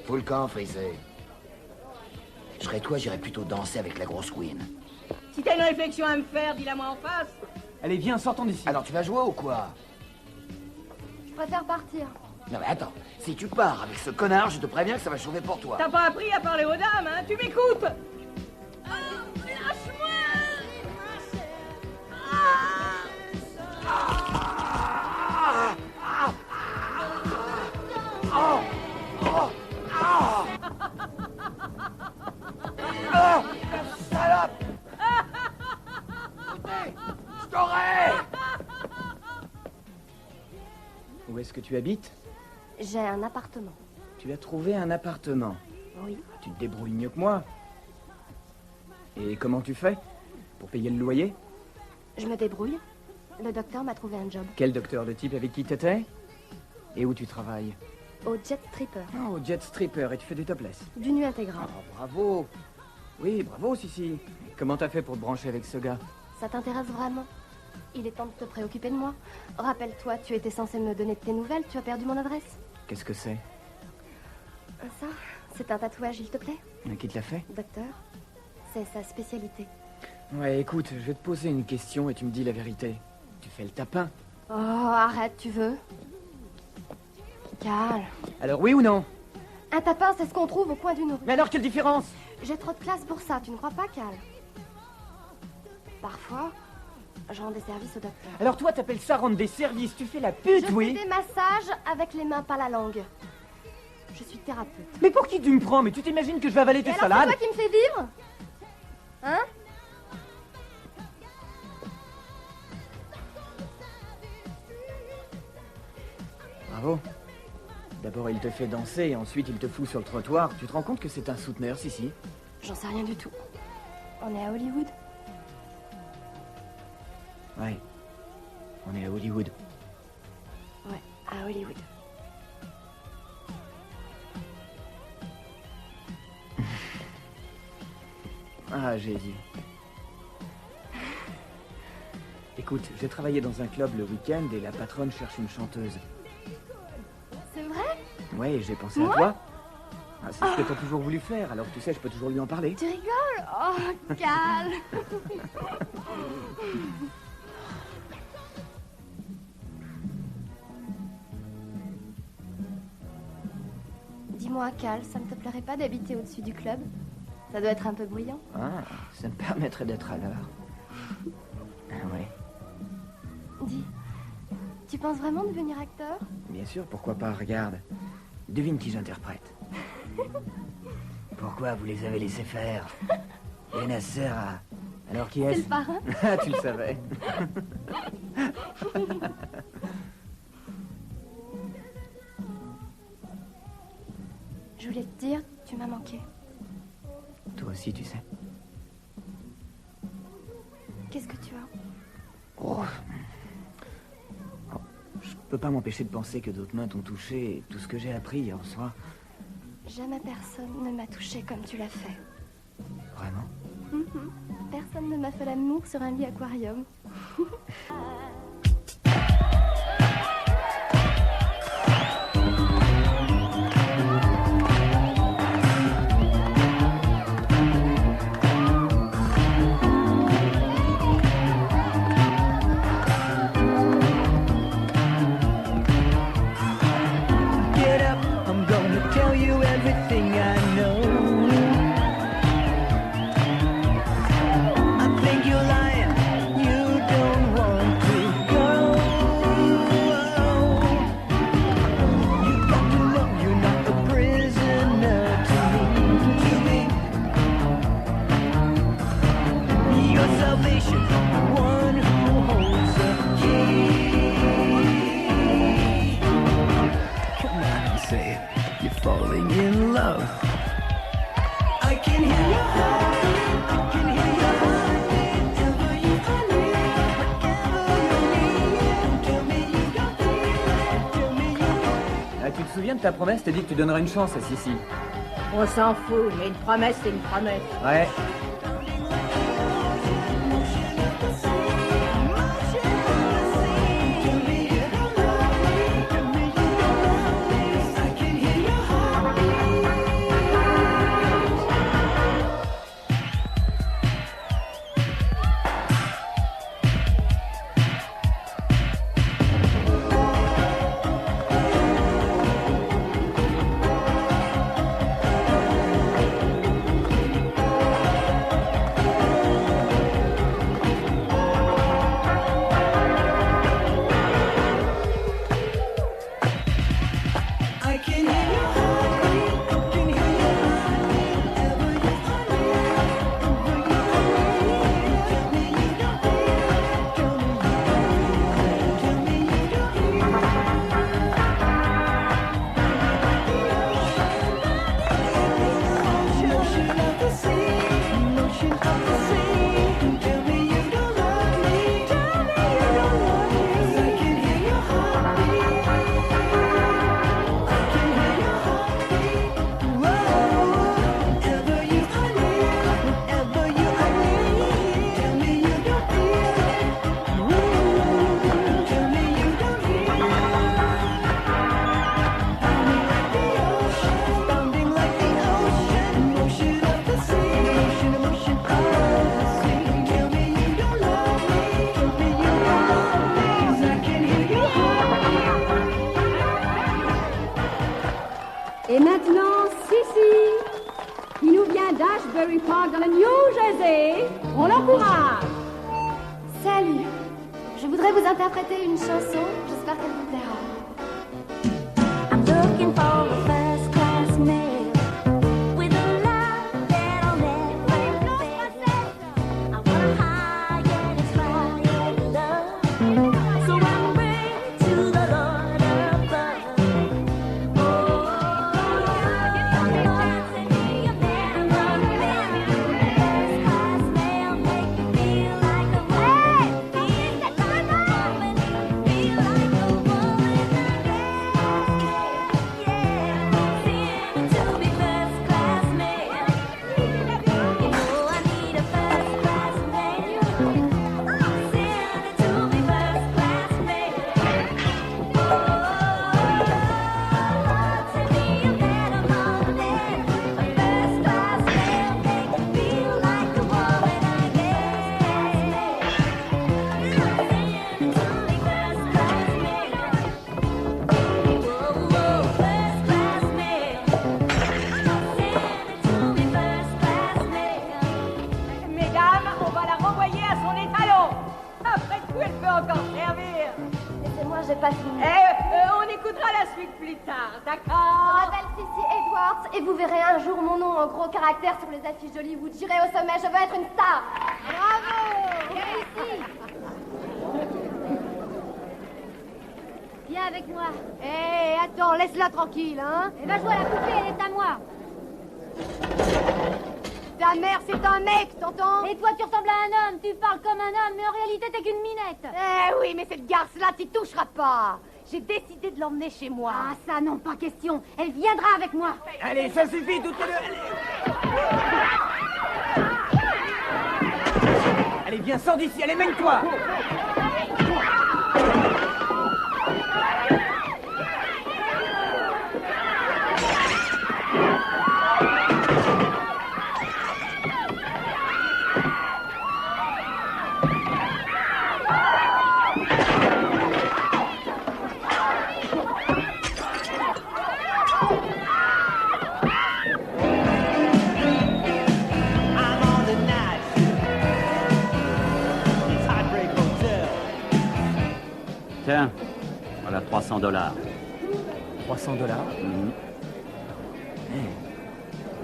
Fous le camp, frisé. Je serais toi, j'irais plutôt danser avec la grosse Queen. Si t'as une réflexion à me faire, dis-la moi en face. Allez, viens, sortons d'ici. Alors, tu vas jouer ou quoi? Je préfère partir. Non mais attends, si tu pars avec ce connard, je te préviens que ça va chauffer pour toi. T'as pas appris à parler aux dames, hein? Tu m'écoutes? Lâche-moi! Salope! Écoutez, je t'aurai! Où est-ce que tu habites? J'ai un appartement. Tu as trouvé un appartement. Oui. Tu te débrouilles mieux que moi. Et comment tu fais pour payer le loyer? Je me débrouille. Le docteur m'a trouvé un job. Quel docteur? Le type avec qui t'étais? Et où tu travailles? Au Jet Stripper. Oh, au Jet Stripper, et tu fais des topless? Du nu intégral. Oh, bravo. Oui, bravo, Sissi. Comment t'as fait pour te brancher avec ce gars? Ça t'intéresse vraiment? Il est temps de te préoccuper de moi. Rappelle-toi, tu étais censé me donner de tes nouvelles, tu as perdu mon adresse. Qu'est-ce que c'est? Ça, c'est un tatouage, il te plaît? Qui te l'a fait? Docteur, c'est sa spécialité. Ouais, écoute, je vais te poser une question et tu me dis la vérité. Tu fais le tapin? Oh, arrête, tu veux? Cal. Alors oui ou non? Un tapin, c'est ce qu'on trouve au coin d'une rue. Mais alors, quelle différence? J'ai trop de classe pour ça, tu ne crois pas, Cal? Parfois, je rends des services au docteur. Alors toi, t'appelles ça rendre des services? Tu fais la pute, je oui? fais des massages avec les mains, pas la langue. Je suis thérapeute. Mais pour qui tu me prends? Mais tu t'imagines que je vais avaler tes salades? C'est toi qui me fais vivre? Hein? Bravo. D'abord, il te fait danser, et ensuite, il te fout sur le trottoir. Tu te rends compte que c'est un souteneur, Sissi? J'en sais rien du tout. On est à Hollywood? Ouais. On est à Hollywood. Ouais, à Hollywood. Ah, j'ai dit. Écoute, j'ai travaillé dans un club le week-end et la patronne cherche une chanteuse. C'est vrai? Ouais, j'ai pensé à toi. Ah, c'est ce que t'as toujours voulu faire, alors tu sais, je peux toujours lui en parler. Tu rigoles? Oh, Cal. Dis-moi, Cal, ça ne te plairait pas d'habiter au-dessus du club? Ça doit être un peu bruyant. Ah, ça me permettrait d'être à l'heure. Ah ouais. Dis, tu penses vraiment devenir acteur? Bien sûr, pourquoi pas, regarde. Devine qui j'interprète. Pourquoi vous les avez laissés faire? Et Nasser a... Alors qui est-ce? C'est le parrain. Ah, tu le savais. Je voulais te dire, tu m'as manqué. Toi aussi, tu sais. Qu'est-ce que tu as? Oh. Oh, je peux pas m'empêcher de penser que d'autres mains t'ont touché et tout ce que j'ai appris hier soir. Jamais personne ne m'a touché comme tu l'as fait. Vraiment? Personne ne m'a fait l'amour sur un lit aquarium. Get up, I'm gonna tell you everything I know. I think you're lying, you don't want to go. You got to know you're not a prisoner to me. Your salvation, one who holds the key. Come on and say it. You're falling in love. I can hear your heart. I can hear your heart. Whenever you are near, whatever you need. Tell me you got me. Tell me you got. Ah, tu te souviens de ta promesse? T'as dit que tu donnerais une chance à Sissi. On s'en fout, mais une promesse, c'est une promesse. Ouais. Et maintenant, Sissi, qui nous vient d'Ashbury Park dans le New Jersey. On l'encourage. Salut. Je voudrais vous interpréter une chanson. J'espère qu'elle vous plaira. I'm looking for a first class mail with a love that'll never fail. I want a high and inspired love, so I'm praying to the Lord above. Lord, send me a man among men. First class mail make me feel like a woman. Feel like a woman. Feel like a woman again. Send it to me, first class mail. Oh, I need a first class mail. Send it to me, first class mail. Send me a man among men. A first class mail make me feel like a woman again. Send it to me, first class mail. Whoa, whoa, first class mail. Send it to me, first class mail. Mesdames, on va la renvoyer à son étalon. Après tout, elle peut encore servir. Laissez-moi, j'ai pas fini. On écoutera la suite plus tard, Je d'accord? m'appelle Sissi Edwards et vous verrez un jour mon nom en gros caractère sur les affiches d'Hollywood. J'irai au sommet, je veux être une star. Bravo! Viens ici! Viens avec moi. Hé, attends, laisse-la tranquille, hein. Elle va jouer à la poupée, elle est à moi. Ta mère, c'est un mec, t'entends? Et toi, tu ressembles à un homme, tu parles comme un homme, mais en réalité, t'es qu'une minette. Eh oui, mais cette garce-là, t'y toucheras pas. J'ai décidé de l'emmener chez moi. Ah, ça, non, pas question. Elle viendra avec moi. Allez, ça suffit, toutes les deux. Allez, viens, sors d'ici, allez, mène-toi. Tiens, voilà $300. 300 $.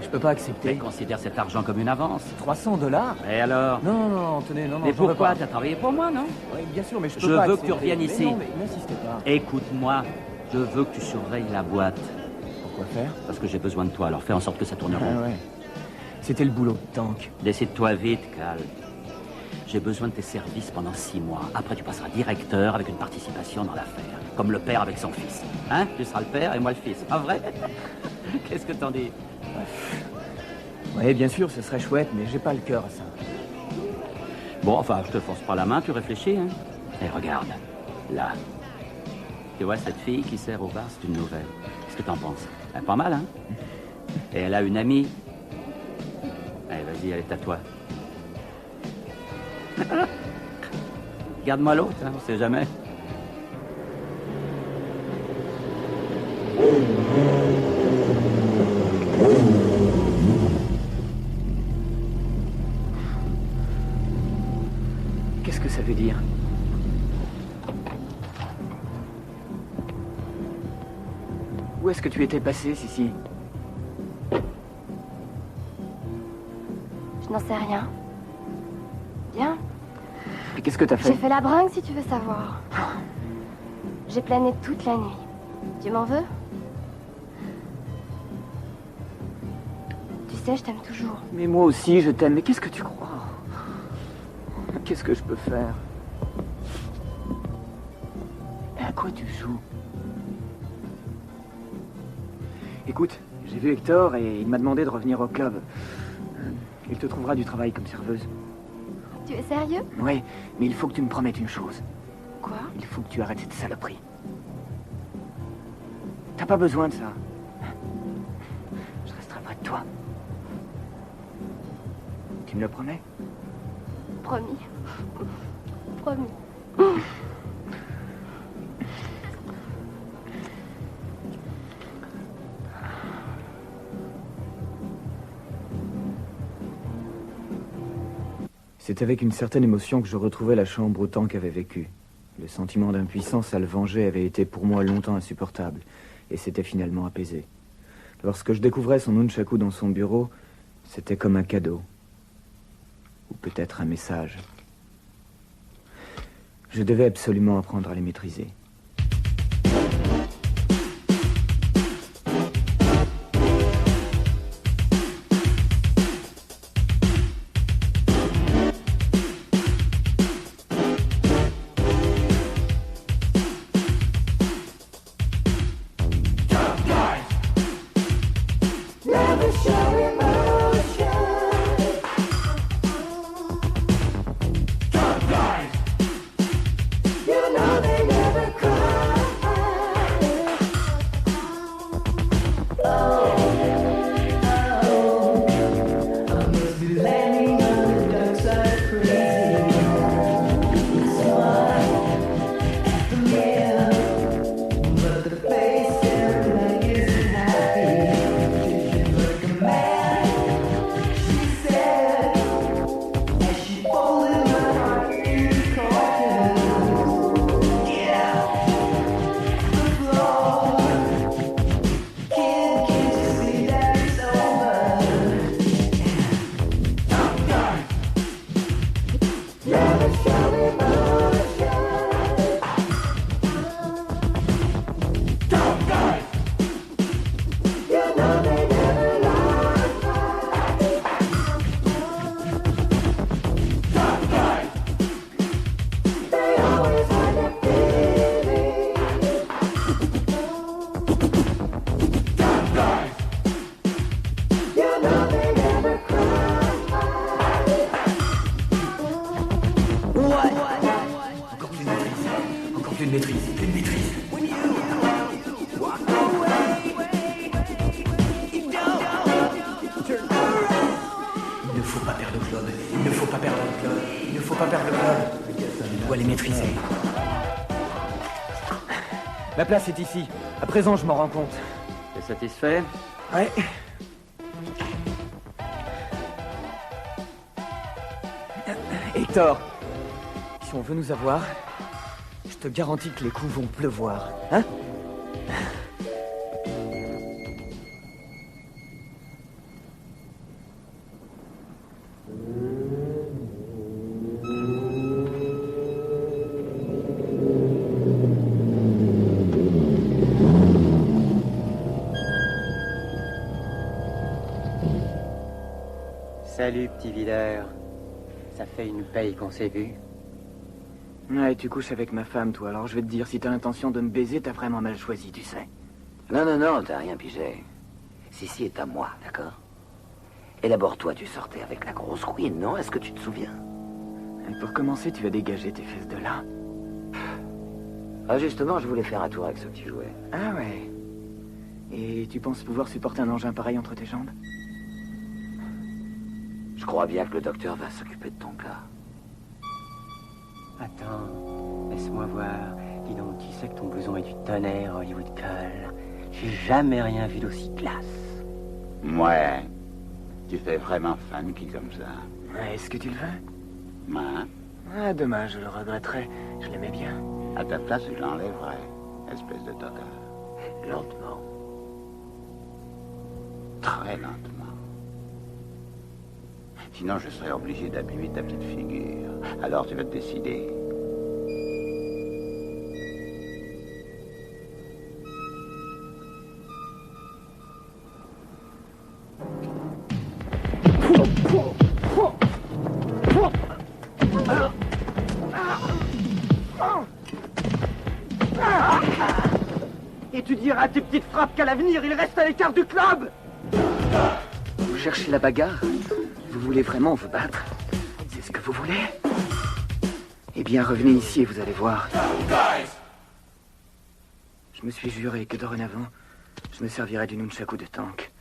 Je peux pas accepter. Mais considère cet argent comme une avance. 300 $. Et alors? Non, non, tenez, non, non. Mais j'en veux pourquoi? pas. T'as travaillé pour moi, non? Oui, bien sûr, mais je peux Je pas veux que tu accepter. reviennes Mais ici. non, mais n'insistez pas. Écoute-moi, je veux que tu surveilles la boîte. Pourquoi faire? Parce que j'ai besoin de toi, alors fais en sorte que ça tourne rond. Ah ouais. C'était le boulot de Tank. Décide-toi vite, Cal. J'ai besoin de tes services pendant 6 mois. Après, tu passeras directeur avec une participation dans l'affaire. Comme le père avec son fils. Hein? Tu seras le père et moi le fils. Pas vrai? Qu'est-ce que t'en dis? Oui, bien sûr, ce serait chouette, mais j'ai pas le cœur à ça. Bon, enfin, je te force pas la main, tu réfléchis, hein? Et regarde, là. Tu vois cette fille qui sert au bar, c'est une nouvelle. Qu'est-ce que t'en penses? Pas mal, hein? Et elle a une amie. Allez, vas-y, elle est à toi. Garde-moi l'autre, hein, on sait jamais. Qu'est-ce que ça veut dire? Où est-ce que tu étais passé, Sissi? Je n'en sais rien. Bien. Et qu'est-ce que t'as fait? J'ai fait la bringue si tu veux savoir. J'ai plané toute la nuit. Tu m'en veux? Tu sais, je t'aime toujours. Mais moi aussi, je t'aime. Mais qu'est-ce que tu crois? Qu'est-ce que je peux faire? Et à quoi tu joues? Écoute, j'ai vu Hector et il m'a demandé de revenir au club. Il te trouvera du travail comme serveuse. Tu es sérieux? Oui, mais il faut que tu me promettes une chose. Quoi? Il faut que tu arrêtes cette saloperie. T'as pas besoin de ça. Je resterai près de toi. Tu me le promets? Promis. Promis. C'est avec une certaine émotion que je retrouvais la chambre où Tank avait vécu. Le sentiment d'impuissance à le venger avait été pour moi longtemps insupportable, et s'était finalement apaisé. Lorsque je découvrais son nunchaku dans son bureau, c'était comme un cadeau. Ou peut-être un message. Je devais absolument apprendre à les maîtriser. Never show emotion. Tough guys. You know they never cry. Oh, I must be landing on the dark side crazy. Smile at the mirror, but the face in black isn't happy. Une maîtrise, une maîtrise. Il ne faut pas perdre le club. Il ne faut pas perdre le club. Il ne faut pas perdre le club. Il doit les maîtriser. La place est ici. À présent, je m'en rends compte. T'es satisfait? Ouais. Hector, si on veut nous avoir, je te garantis que les coups vont pleuvoir, hein? Salut, petit videur. Ça fait une paye qu'on s'est vu. Ouais, tu couches avec ma femme, toi, alors je vais te dire, si t'as l'intention de me baiser, t'as vraiment mal choisi, tu sais. Non, non, non, t'as rien pigé. Sissi est à moi, d'accord? Et d'abord, toi, tu sortais avec la grosse queen, non? Est-ce que tu te souviens? Et pour commencer, tu vas dégager tes fesses de là. Ah, justement, je voulais faire un tour avec ce petit jouet. Ah ouais. Et tu penses pouvoir supporter un engin pareil entre tes jambes? Je crois bien que le docteur va s'occuper de ton cas. Attends, laisse-moi voir. Dis donc, tu sais que ton blouson est du tonnerre, Hollywood Cole. J'ai jamais rien vu d'aussi classe. Ouais. Tu fais vraiment funky comme ça. Ouais, est-ce que tu le veux? Ouais. Ah, dommage, je le regretterais. Je l'aimais bien. À ta place, je l'enlèverais. Espèce de tocard. Lentement. Très lentement. Sinon, je serais obligé d'abîmer ta petite figure. Alors, tu vas te décider. Et tu diras à tes petites frappes qu'à l'avenir, il reste à l'écart du club. Vous cherchez la bagarre? Vous voulez vraiment vous battre? C'est ce que vous voulez? Eh bien, revenez ici et vous allez voir. Je me suis juré que dorénavant, je me servirai du nunchaku de Tank.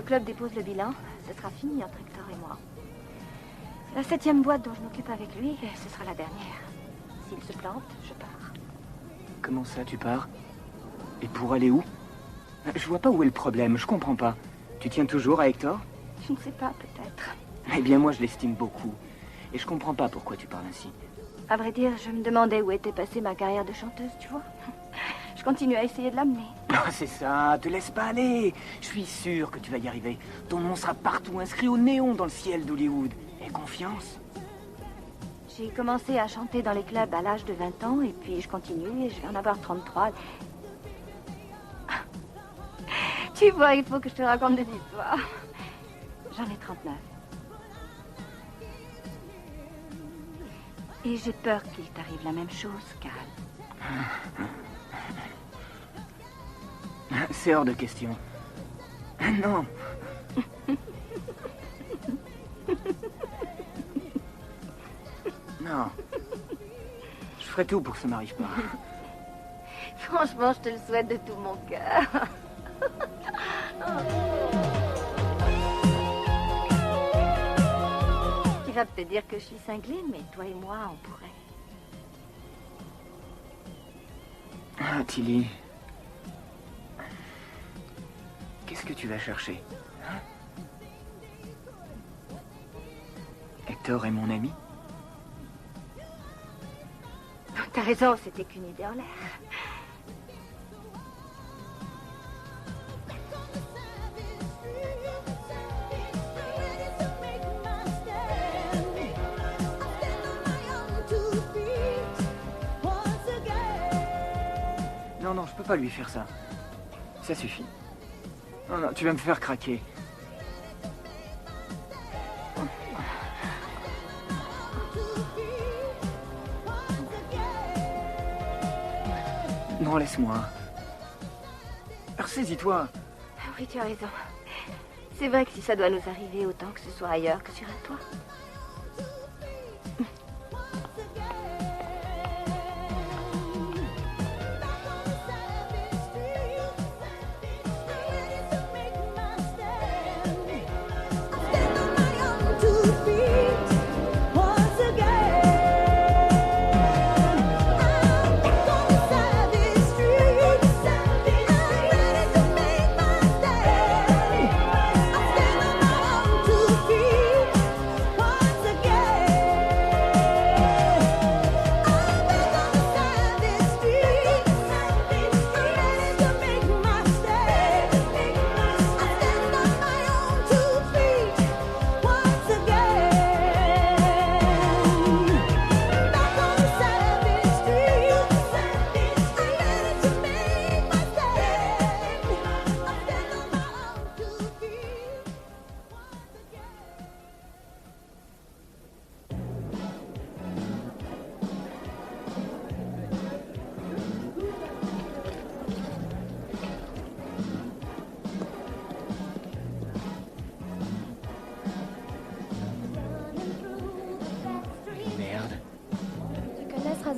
club dépose le bilan, ce sera fini entre Hector et moi. C'est la 7e boîte dont je m'occupe avec lui et ce sera la dernière. S'il se plante, je pars. Comment ça, tu pars? Et pour aller où? Je vois pas où est le problème, je comprends pas. Tu tiens toujours à Hector? Je ne sais pas, peut-être. Eh bien, moi, je l'estime beaucoup. Et je comprends pas pourquoi tu parles ainsi. À vrai dire, je me demandais où était passée ma carrière de chanteuse, tu vois. Je continue à essayer de l'amener. Ah, c'est ça, te laisse pas aller. Je suis sûr que tu vas y arriver. Ton nom sera partout inscrit au néon dans le ciel d'Hollywood. Aie confiance. J'ai commencé à chanter dans les clubs à l'âge de 20 ans, et puis je continue, et je vais en avoir 33. Tu vois, il faut que je te raconte des histoires. J'en ai 39. Et j'ai peur qu'il t'arrive la même chose, Cal. C'est hors de question. Non. Non. Je ferai tout pour que ça m'arrive pas. Franchement, je te le souhaite de tout mon cœur. Tu vas peut-être dire que je suis cinglée, mais toi et moi, on pourrait. Ah, Tilly. Qu'est-ce que tu vas chercher, hein? Hector est mon ami? T'as raison, c'était qu'une idée en l'air. Non, non, je peux pas lui faire ça. Ça suffit. Non, non, tu vas me faire craquer. Non, laisse-moi. Ressaisis-toi. Oui, tu as raison. C'est vrai que si ça doit nous arriver, autant que ce soit ailleurs que sur un toit.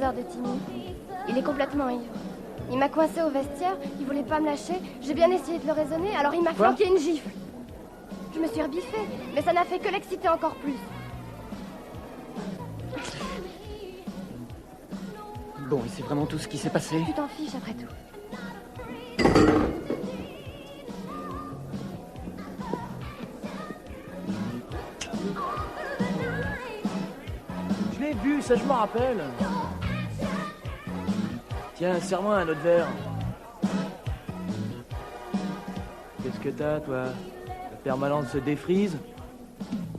De Timmy. Il est complètement ivre. Il m'a coincé au vestiaire, il voulait pas me lâcher. J'ai bien essayé de le raisonner, alors il m'a flanqué une gifle. Je me suis rebiffée, mais ça n'a fait que l'exciter encore plus. Bon, et c'est vraiment tout ce qui s'est passé? Tu t'en fiches après tout. Je l'ai vu, ça je m'en rappelle. Tiens, serre-moi un autre verre. Qu'est-ce que t'as, toi? La permanente se défrise?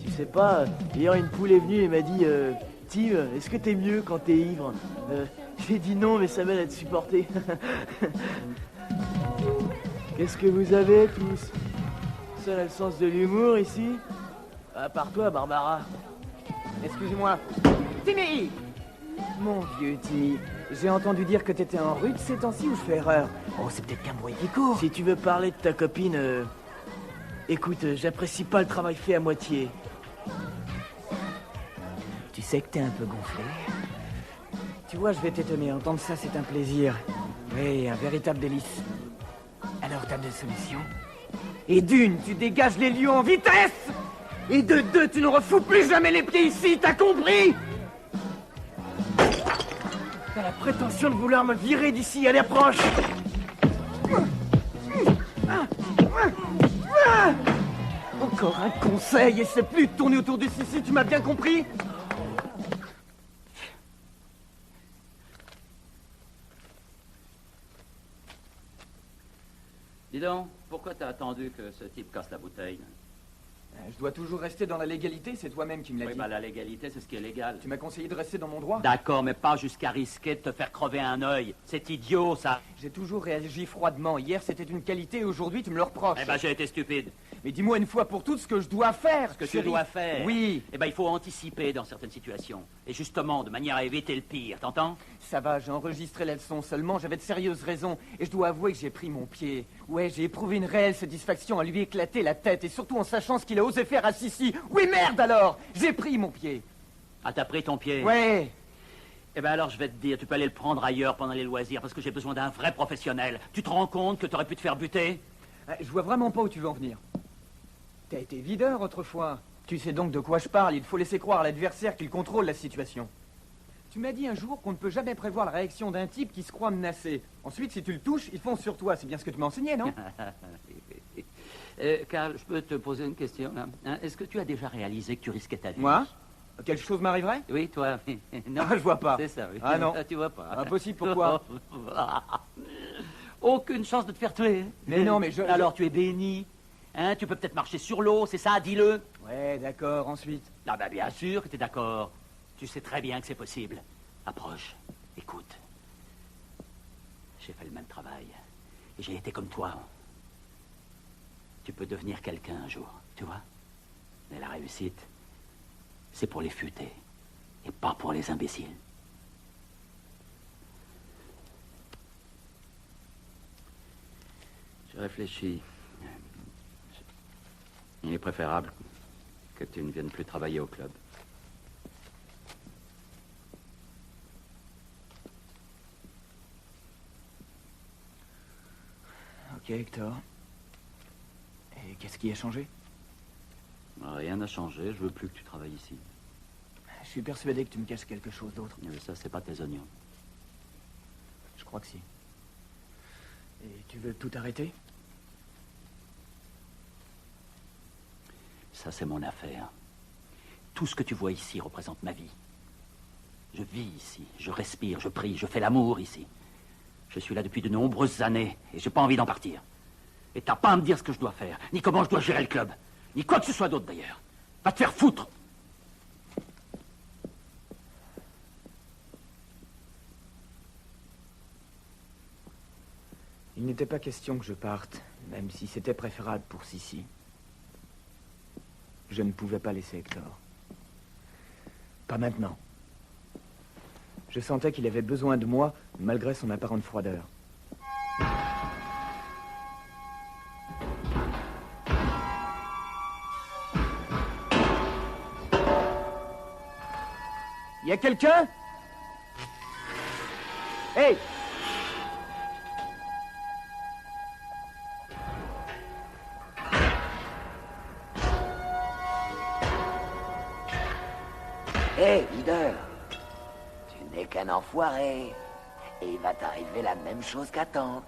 Tu sais pas, hier une poule est venue et m'a dit Tim, est-ce que t'es mieux quand t'es ivre? J'ai dit non, mais ça m'aide à te supporter. Qu'est-ce que vous avez tous? Seul a le sens de l'humour ici? À part toi, Barbara. Excuse-moi. Timmy! Mon vieux Timmy, j'ai entendu dire que t'étais en rut ces temps-ci ou je fais erreur? Oh, c'est peut-être qu'un bruit qui court. Si tu veux parler de ta copine, écoute, j'apprécie pas le travail fait à moitié. Tu sais que t'es un peu gonflé. Tu vois, je vais t'étonner, entendre ça c'est un plaisir. Oui, un véritable délice. Alors, t'as deux solutions? Et d'une, tu dégages les lieux en vitesse. Et de deux, tu ne refous plus jamais les pieds ici, t'as compris? T'as la prétention de vouloir me virer d'ici, allez, approche. Encore un conseil, et c'est plus de tourner autour du Sissi, tu m'as bien compris? Dis donc, pourquoi t'as attendu que ce type casse la bouteille? Je dois toujours rester dans la légalité, c'est toi-même qui me l'as Oui, dit. bah la légalité, c'est ce qui est légal. Tu m'as conseillé de rester dans mon droit. D'accord, mais pas jusqu'à risquer de te faire crever un œil. C'est idiot, ça. J'ai toujours réagi froidement. Hier, c'était une qualité, et aujourd'hui, tu me le reproches. Eh ben, j'ai été stupide. Mais dis-moi une fois pour toutes ce que je dois faire. Ce que tu dois faire. Oui. Eh ben, il faut anticiper dans certaines situations. Et justement, de manière à éviter le pire, t'entends? Ça va, j'ai enregistré la leçon seulement, j'avais de sérieuses raisons. Et je dois avouer que j'ai pris mon pied. Ouais, j'ai éprouvé une réelle satisfaction à lui éclater la tête, et surtout en sachant ce qu'il a osé faire à Sissi. Oui, merde alors. J'ai pris mon pied. Ah, t'as pris ton pied? Ouais. Eh ben alors, je vais te dire, tu peux aller le prendre ailleurs pendant les loisirs, parce que j'ai besoin d'un vrai professionnel. Tu te rends compte que t'aurais pu te faire buter? Je vois vraiment pas où tu veux en venir. T'as été videur autrefois. Tu sais donc de quoi je parle. Il faut laisser croire à l'adversaire qu'il contrôle la situation. Tu m'as dit un jour qu'on ne peut jamais prévoir la réaction d'un type qui se croit menacé. Ensuite, si tu le touches, il fonce sur toi. C'est bien ce que tu m'as enseigné, non? Karl, je peux te poser une question, là? Hein, est-ce que tu as déjà réalisé que tu risquais ta vie? Moi? Quelque chose m'arriverait? Oui, toi. Non, je vois pas. C'est ça, oui. Ah non. Tu vois pas. Impossible, pourquoi? Aucune chance de te faire tuer. Mais non, mais Alors, tu es béni. Hein, tu peux peut-être marcher sur l'eau, c'est ça, dis-le. Ouais, d'accord, ensuite. Ah bah bien sûr que t'es d'accord. Tu sais très bien que c'est possible. Approche, écoute. J'ai fait le même travail. Et j'ai été comme toi. Tu peux devenir quelqu'un un jour, tu vois. Mais la réussite, c'est pour les futés. Et pas pour les imbéciles. Je réfléchis. Il est préférable que tu ne viennes plus travailler au club. Ok, Hector. Et qu'est-ce qui a changé? Rien n'a changé, je veux plus que tu travailles ici. Je suis persuadé que tu me caches quelque chose d'autre. Mais ça, c'est pas tes oignons. Je crois que si. Et tu veux tout arrêter? Ça, c'est mon affaire. Tout ce que tu vois ici représente ma vie. Je vis ici, je respire, je prie, je fais l'amour ici. Je suis là depuis de nombreuses années et j'ai pas envie d'en partir. Et t'as pas à me dire ce que je dois faire, ni comment je dois gérer le club, ni quoi que ce soit d'autre d'ailleurs. Va te faire foutre! Il n'était pas question que je parte, même si c'était préférable pour Sissi. Je ne pouvais pas laisser Hector. Pas maintenant. Je sentais qu'il avait besoin de moi, malgré son apparente froideur. Y a quelqu'un? Hey! Hé, leader, tu n'es qu'un enfoiré. Et il va t'arriver la même chose qu'à Tank.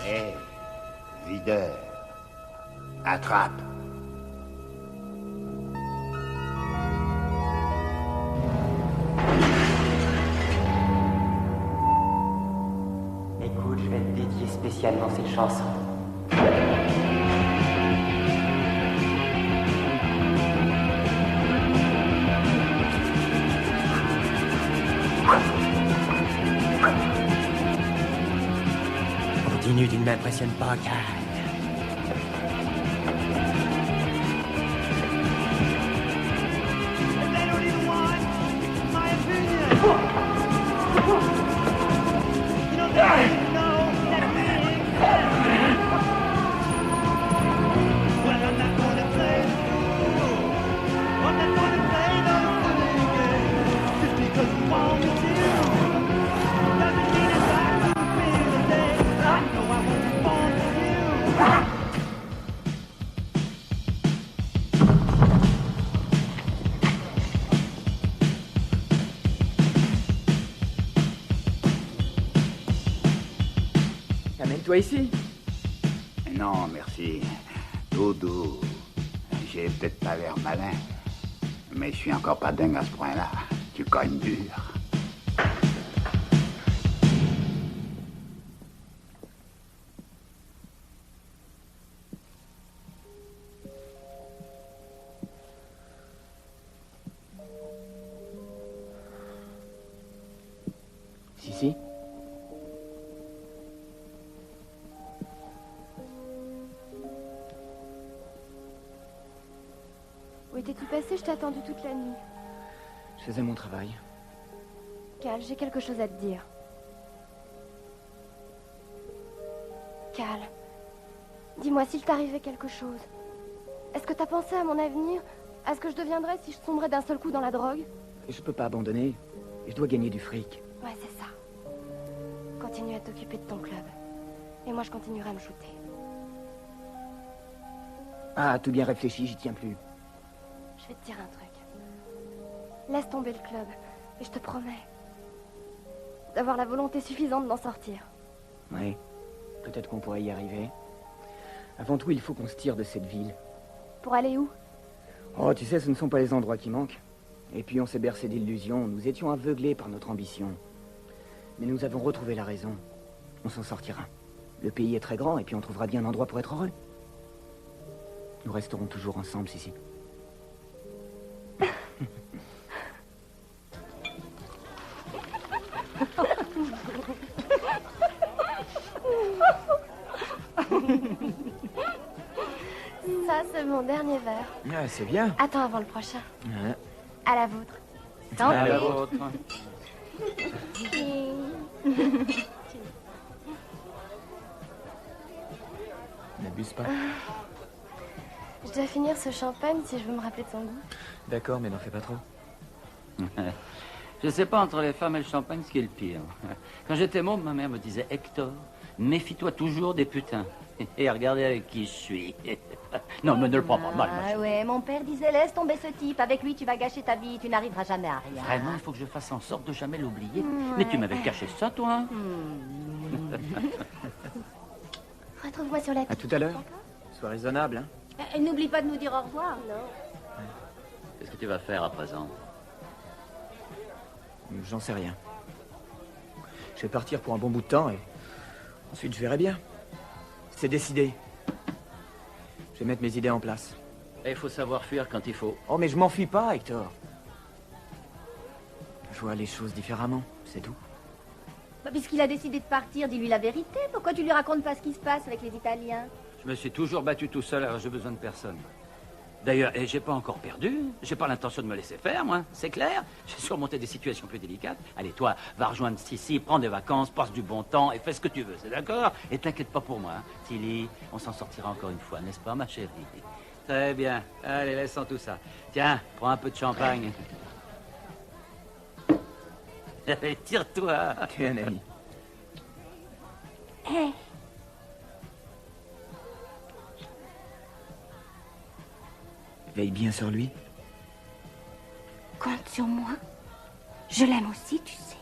Hé, leader, attrape. Écoute, je vais te dédier spécialement cette chanson. Continue, tu ne m'impressionnes pas, Karl. Amène-toi ici. Non, merci. Doudou, j'ai peut-être pas l'air malin, mais je suis encore pas dingue à ce point-là. Tu cognes dur. Si. Où étais-tu passé? Je t'ai attendu toute la nuit. Je faisais mon travail. Cal, j'ai quelque chose à te dire. Cal, dis-moi s'il t'arrivait quelque chose. Est-ce que t'as pensé à mon avenir? À ce que je deviendrais si je sombrais d'un seul coup dans la drogue? Je peux pas abandonner. Je dois gagner du fric. Ouais, c'est ça. Continue à t'occuper de ton club. Et moi, je continuerai à me shooter. Ah, tout bien réfléchi, j'y tiens plus. Je vais te dire un truc. Laisse tomber le club. Et je te promets d'avoir la volonté suffisante d'en sortir. Ouais, peut-être qu'on pourrait y arriver. Avant tout, il faut qu'on se tire de cette ville. Pour aller où? Oh, tu sais, ce ne sont pas les endroits qui manquent. Et puis on s'est bercé d'illusions, nous étions aveuglés par notre ambition. Mais nous avons retrouvé la raison. On s'en sortira. Le pays est très grand et puis on trouvera bien un endroit pour être heureux. Nous resterons toujours ensemble, Sissi. Ça, c'est mon dernier verre. Ah, c'est bien. Attends avant le prochain. Ouais. À la vôtre. À la vôtre. N'abuse pas. Je dois finir ce champagne si je veux me rappeler de son goût. D'accord, mais n'en fais pas trop. Je sais pas entre les femmes et le champagne ce qui est le pire. Quand j'étais môme, ma mère me disait Hector, méfie-toi toujours des putains. Et regardez avec qui je suis. Non, mais ne le prends pas mal. ma Ah chérie. ouais, mon père disait laisse tomber ce type. Avec lui, tu vas gâcher ta vie. Tu n'arriveras jamais à rien. Vraiment, il faut que je fasse en sorte de jamais l'oublier. Mais tu m'avais caché ça, toi. Retrouve-moi sur la À piste. tout à l'heure. Sois raisonnable, hein. N'oublie pas de nous dire au revoir. Non. Qu'est-ce que tu vas faire à présent? J'en sais rien. Je vais partir pour un bon bout de temps et ensuite je verrai bien. C'est décidé. Je vais mettre mes idées en place. Et il faut savoir fuir quand il faut. Oh, mais je m'enfuis pas, Hector. Je vois les choses différemment, c'est tout. Bah, puisqu'il a décidé de partir, dis-lui la vérité. Pourquoi tu lui racontes pas ce qui se passe avec les Italiens? Je me suis toujours battu tout seul, alors j'ai besoin de personne. D'ailleurs, et j'ai pas encore perdu. J'ai pas l'intention de me laisser faire, moi. C'est clair. J'ai surmonté des situations plus délicates. Allez, toi, va rejoindre Sissi, prends des vacances, passe du bon temps et fais ce que tu veux, c'est d'accord? Et t'inquiète pas pour moi, hein. Tilly, on s'en sortira encore une fois, n'est-ce pas, ma chérie? Très bien. Allez, laissons tout ça. Tiens, prends un peu de champagne. Allez, tire-toi. Tu es un ami. Hé, Veille bien sur lui. compte sur moi. Je l'aime aussi, tu sais.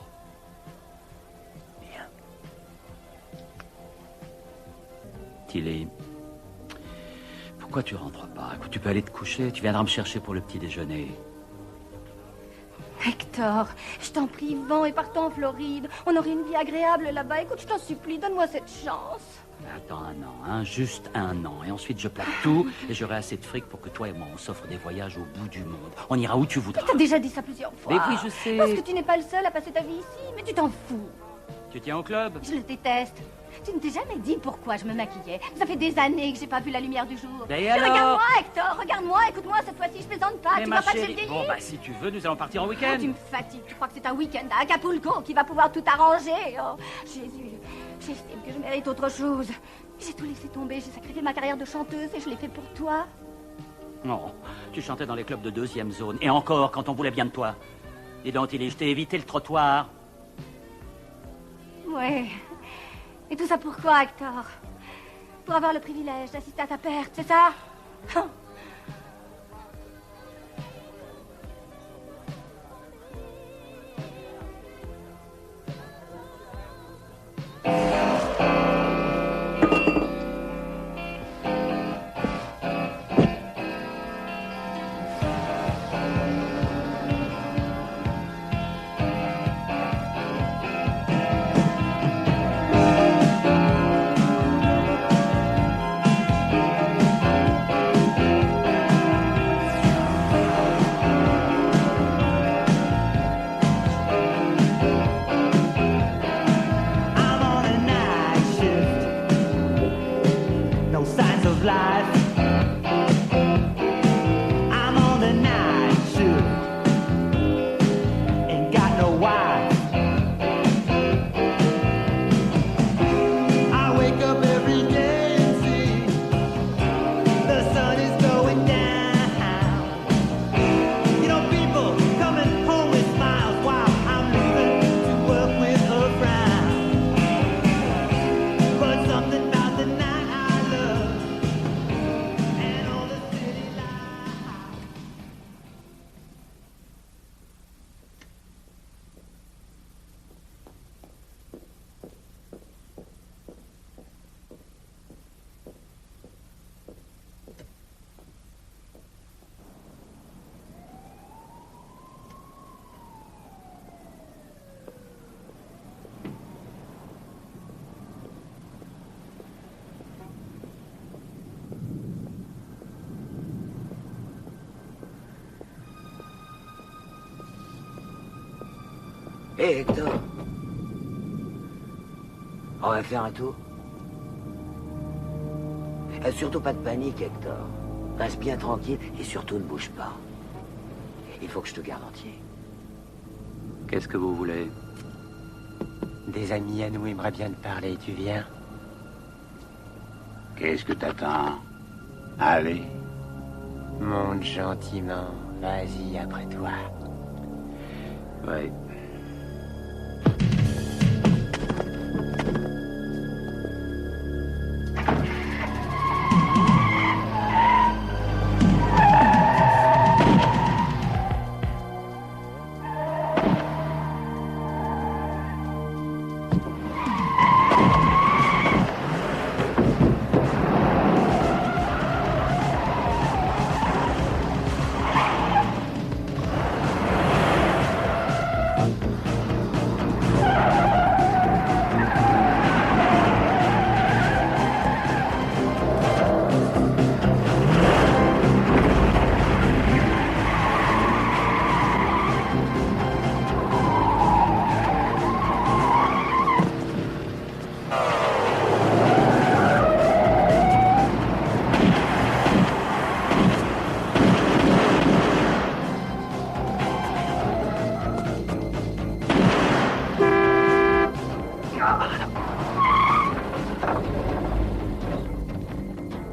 Tilly, pourquoi tu rentres pas? Écoute, tu peux aller te coucher, tu viendras me chercher pour le petit déjeuner. Hector, je t'en prie, vends et partons en Floride. On aurait une vie agréable là-bas. Écoute, je t'en supplie, donne-moi cette chance. Attends un an, hein, juste un an. Et ensuite, je plaque tout et j'aurai assez de fric pour que toi et moi, on s'offre des voyages au bout du monde. On ira où tu voudras. T'as déjà dit ça plusieurs fois. Mais oui, je sais. Parce que tu n'es pas le seul à passer ta vie ici, mais tu t'en fous. Tu tiens au club? Je le déteste. Tu ne t'es jamais dit pourquoi je me maquillais. Ça fait des années que j'ai pas vu la lumière du jour. Mais Puis alors regarde-moi, Hector, regarde-moi, écoute-moi, cette fois-ci, je plaisante pas. Mais Tu ma vois pas que j'ai chérie, vieilli? bon, bah, si tu veux, nous allons partir en week-end. Oh, tu me fatigues. Tu crois que c'est un week-end à Acapulco qui va pouvoir tout arranger? Oh, Jésus, j'estime que je mérite autre chose. J'ai tout laissé tomber, j'ai sacrifié ma carrière de chanteuse et je l'ai fait pour toi. Non, tu chantais dans les clubs de 2e zone. Et encore, quand on voulait bien de toi. Et donc, je t'ai évité le trottoir. Ouais. Et tout ça pourquoi, Hector? Pour avoir le privilège d'assister à ta perte, c'est ça? I'm on a night shift. No signs of life. I'm on the night shift. Ain't got no wife. I wake up every day and see the sun is going down. You know, people coming home with smiles while I'm leaving to work with a frown. But something about the night I love and all the city lights. Hé, Hector. On va faire un tour. Surtout pas de panique, Hector. Reste bien tranquille et surtout ne bouge pas. Il faut que je te garde entier. Qu'est-ce que vous voulez? Des amis à nous aimeraient bien te parler, tu viens? Qu'est-ce que t'attends? Allez. Monte gentiment, vas-y après toi. Ouais.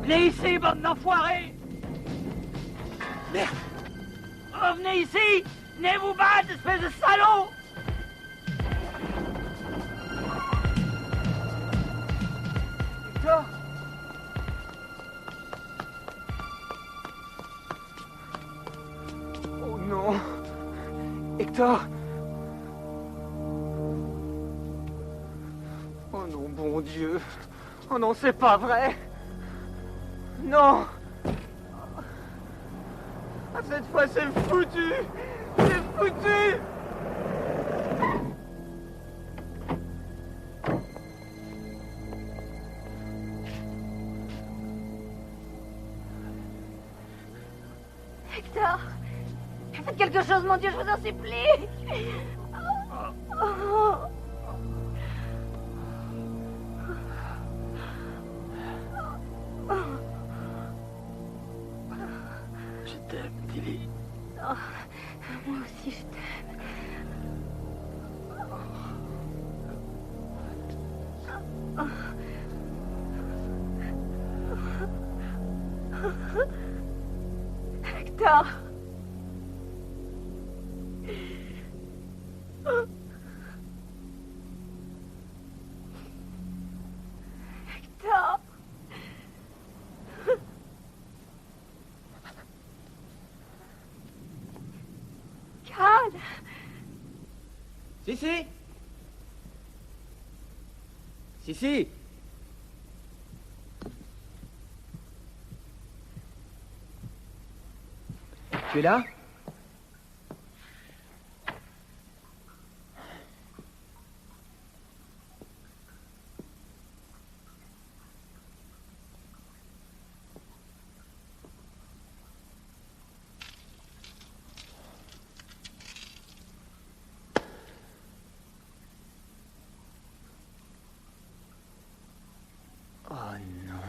Venez ici, bande d'enfoirés! Merde! Revenez ici! Venez vous battre, espèce de salaud! Hector! Oh non! Hector! Oh non, bon Dieu! Oh non, c'est pas vrai! Non! Ah, cette fois, c'est foutu! C'est foutu! Hector, faites quelque chose, mon Dieu, je vous en supplie. Oh. Hector. Hector. Cal. Sissi. Sissi. Tu es là? Oh non.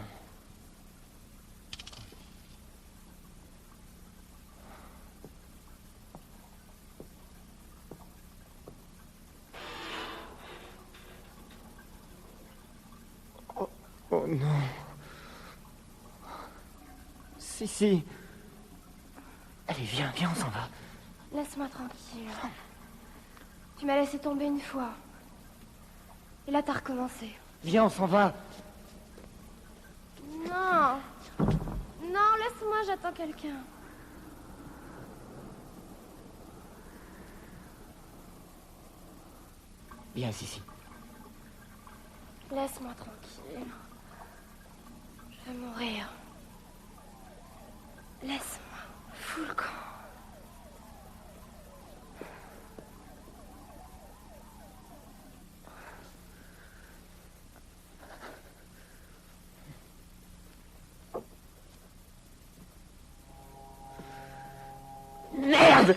Oh non. Si. Allez, viens, on s'en va. Laisse-moi tranquille. Tu m'as laissé tomber une fois. Et là, t'as recommencé. Viens, on s'en va. Non. Non, laisse-moi, j'attends quelqu'un. Viens, Sissi. Laisse-moi tranquille. Je vais mourir. Laisse-moi. Fous le camp. Merde!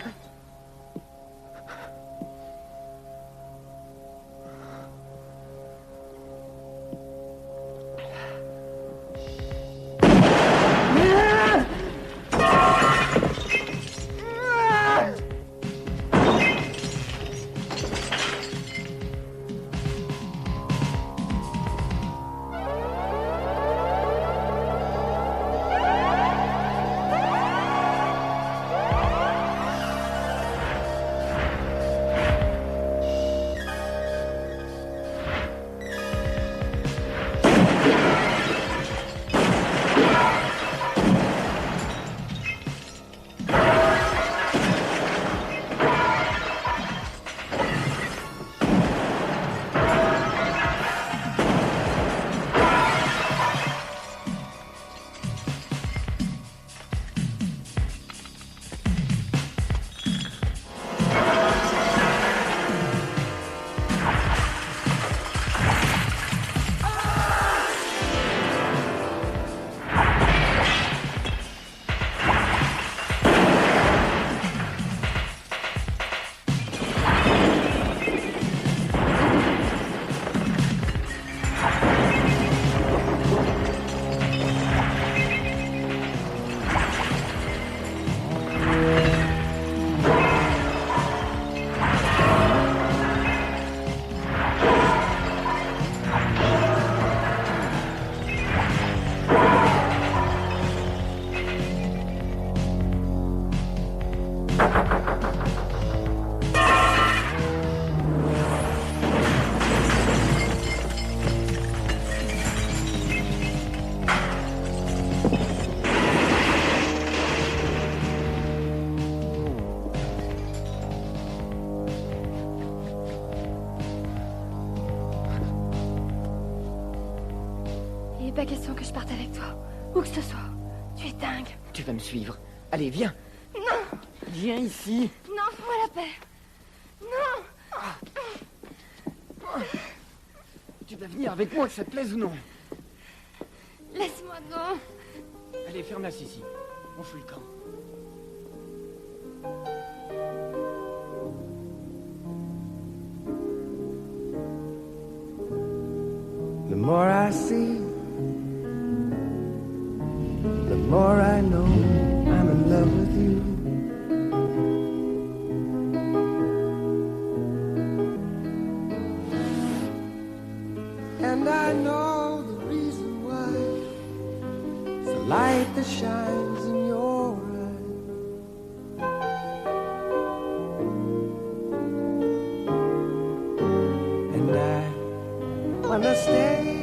Il n'est pas question que je parte avec toi. Où que ce soit. Tu es dingue. Tu vas me suivre. Allez, viens. Non. Viens ici. Non, fais-moi la paix. Non. Tu vas venir avec moi, que ça te plaise ou non? Laisse-moi, non. Allez, ferme-la, Sissi. On fout le camp. The more I see, the more I know I'm in love with you. And I know the reason why. It's the light that shines in your eyes. wanna stay.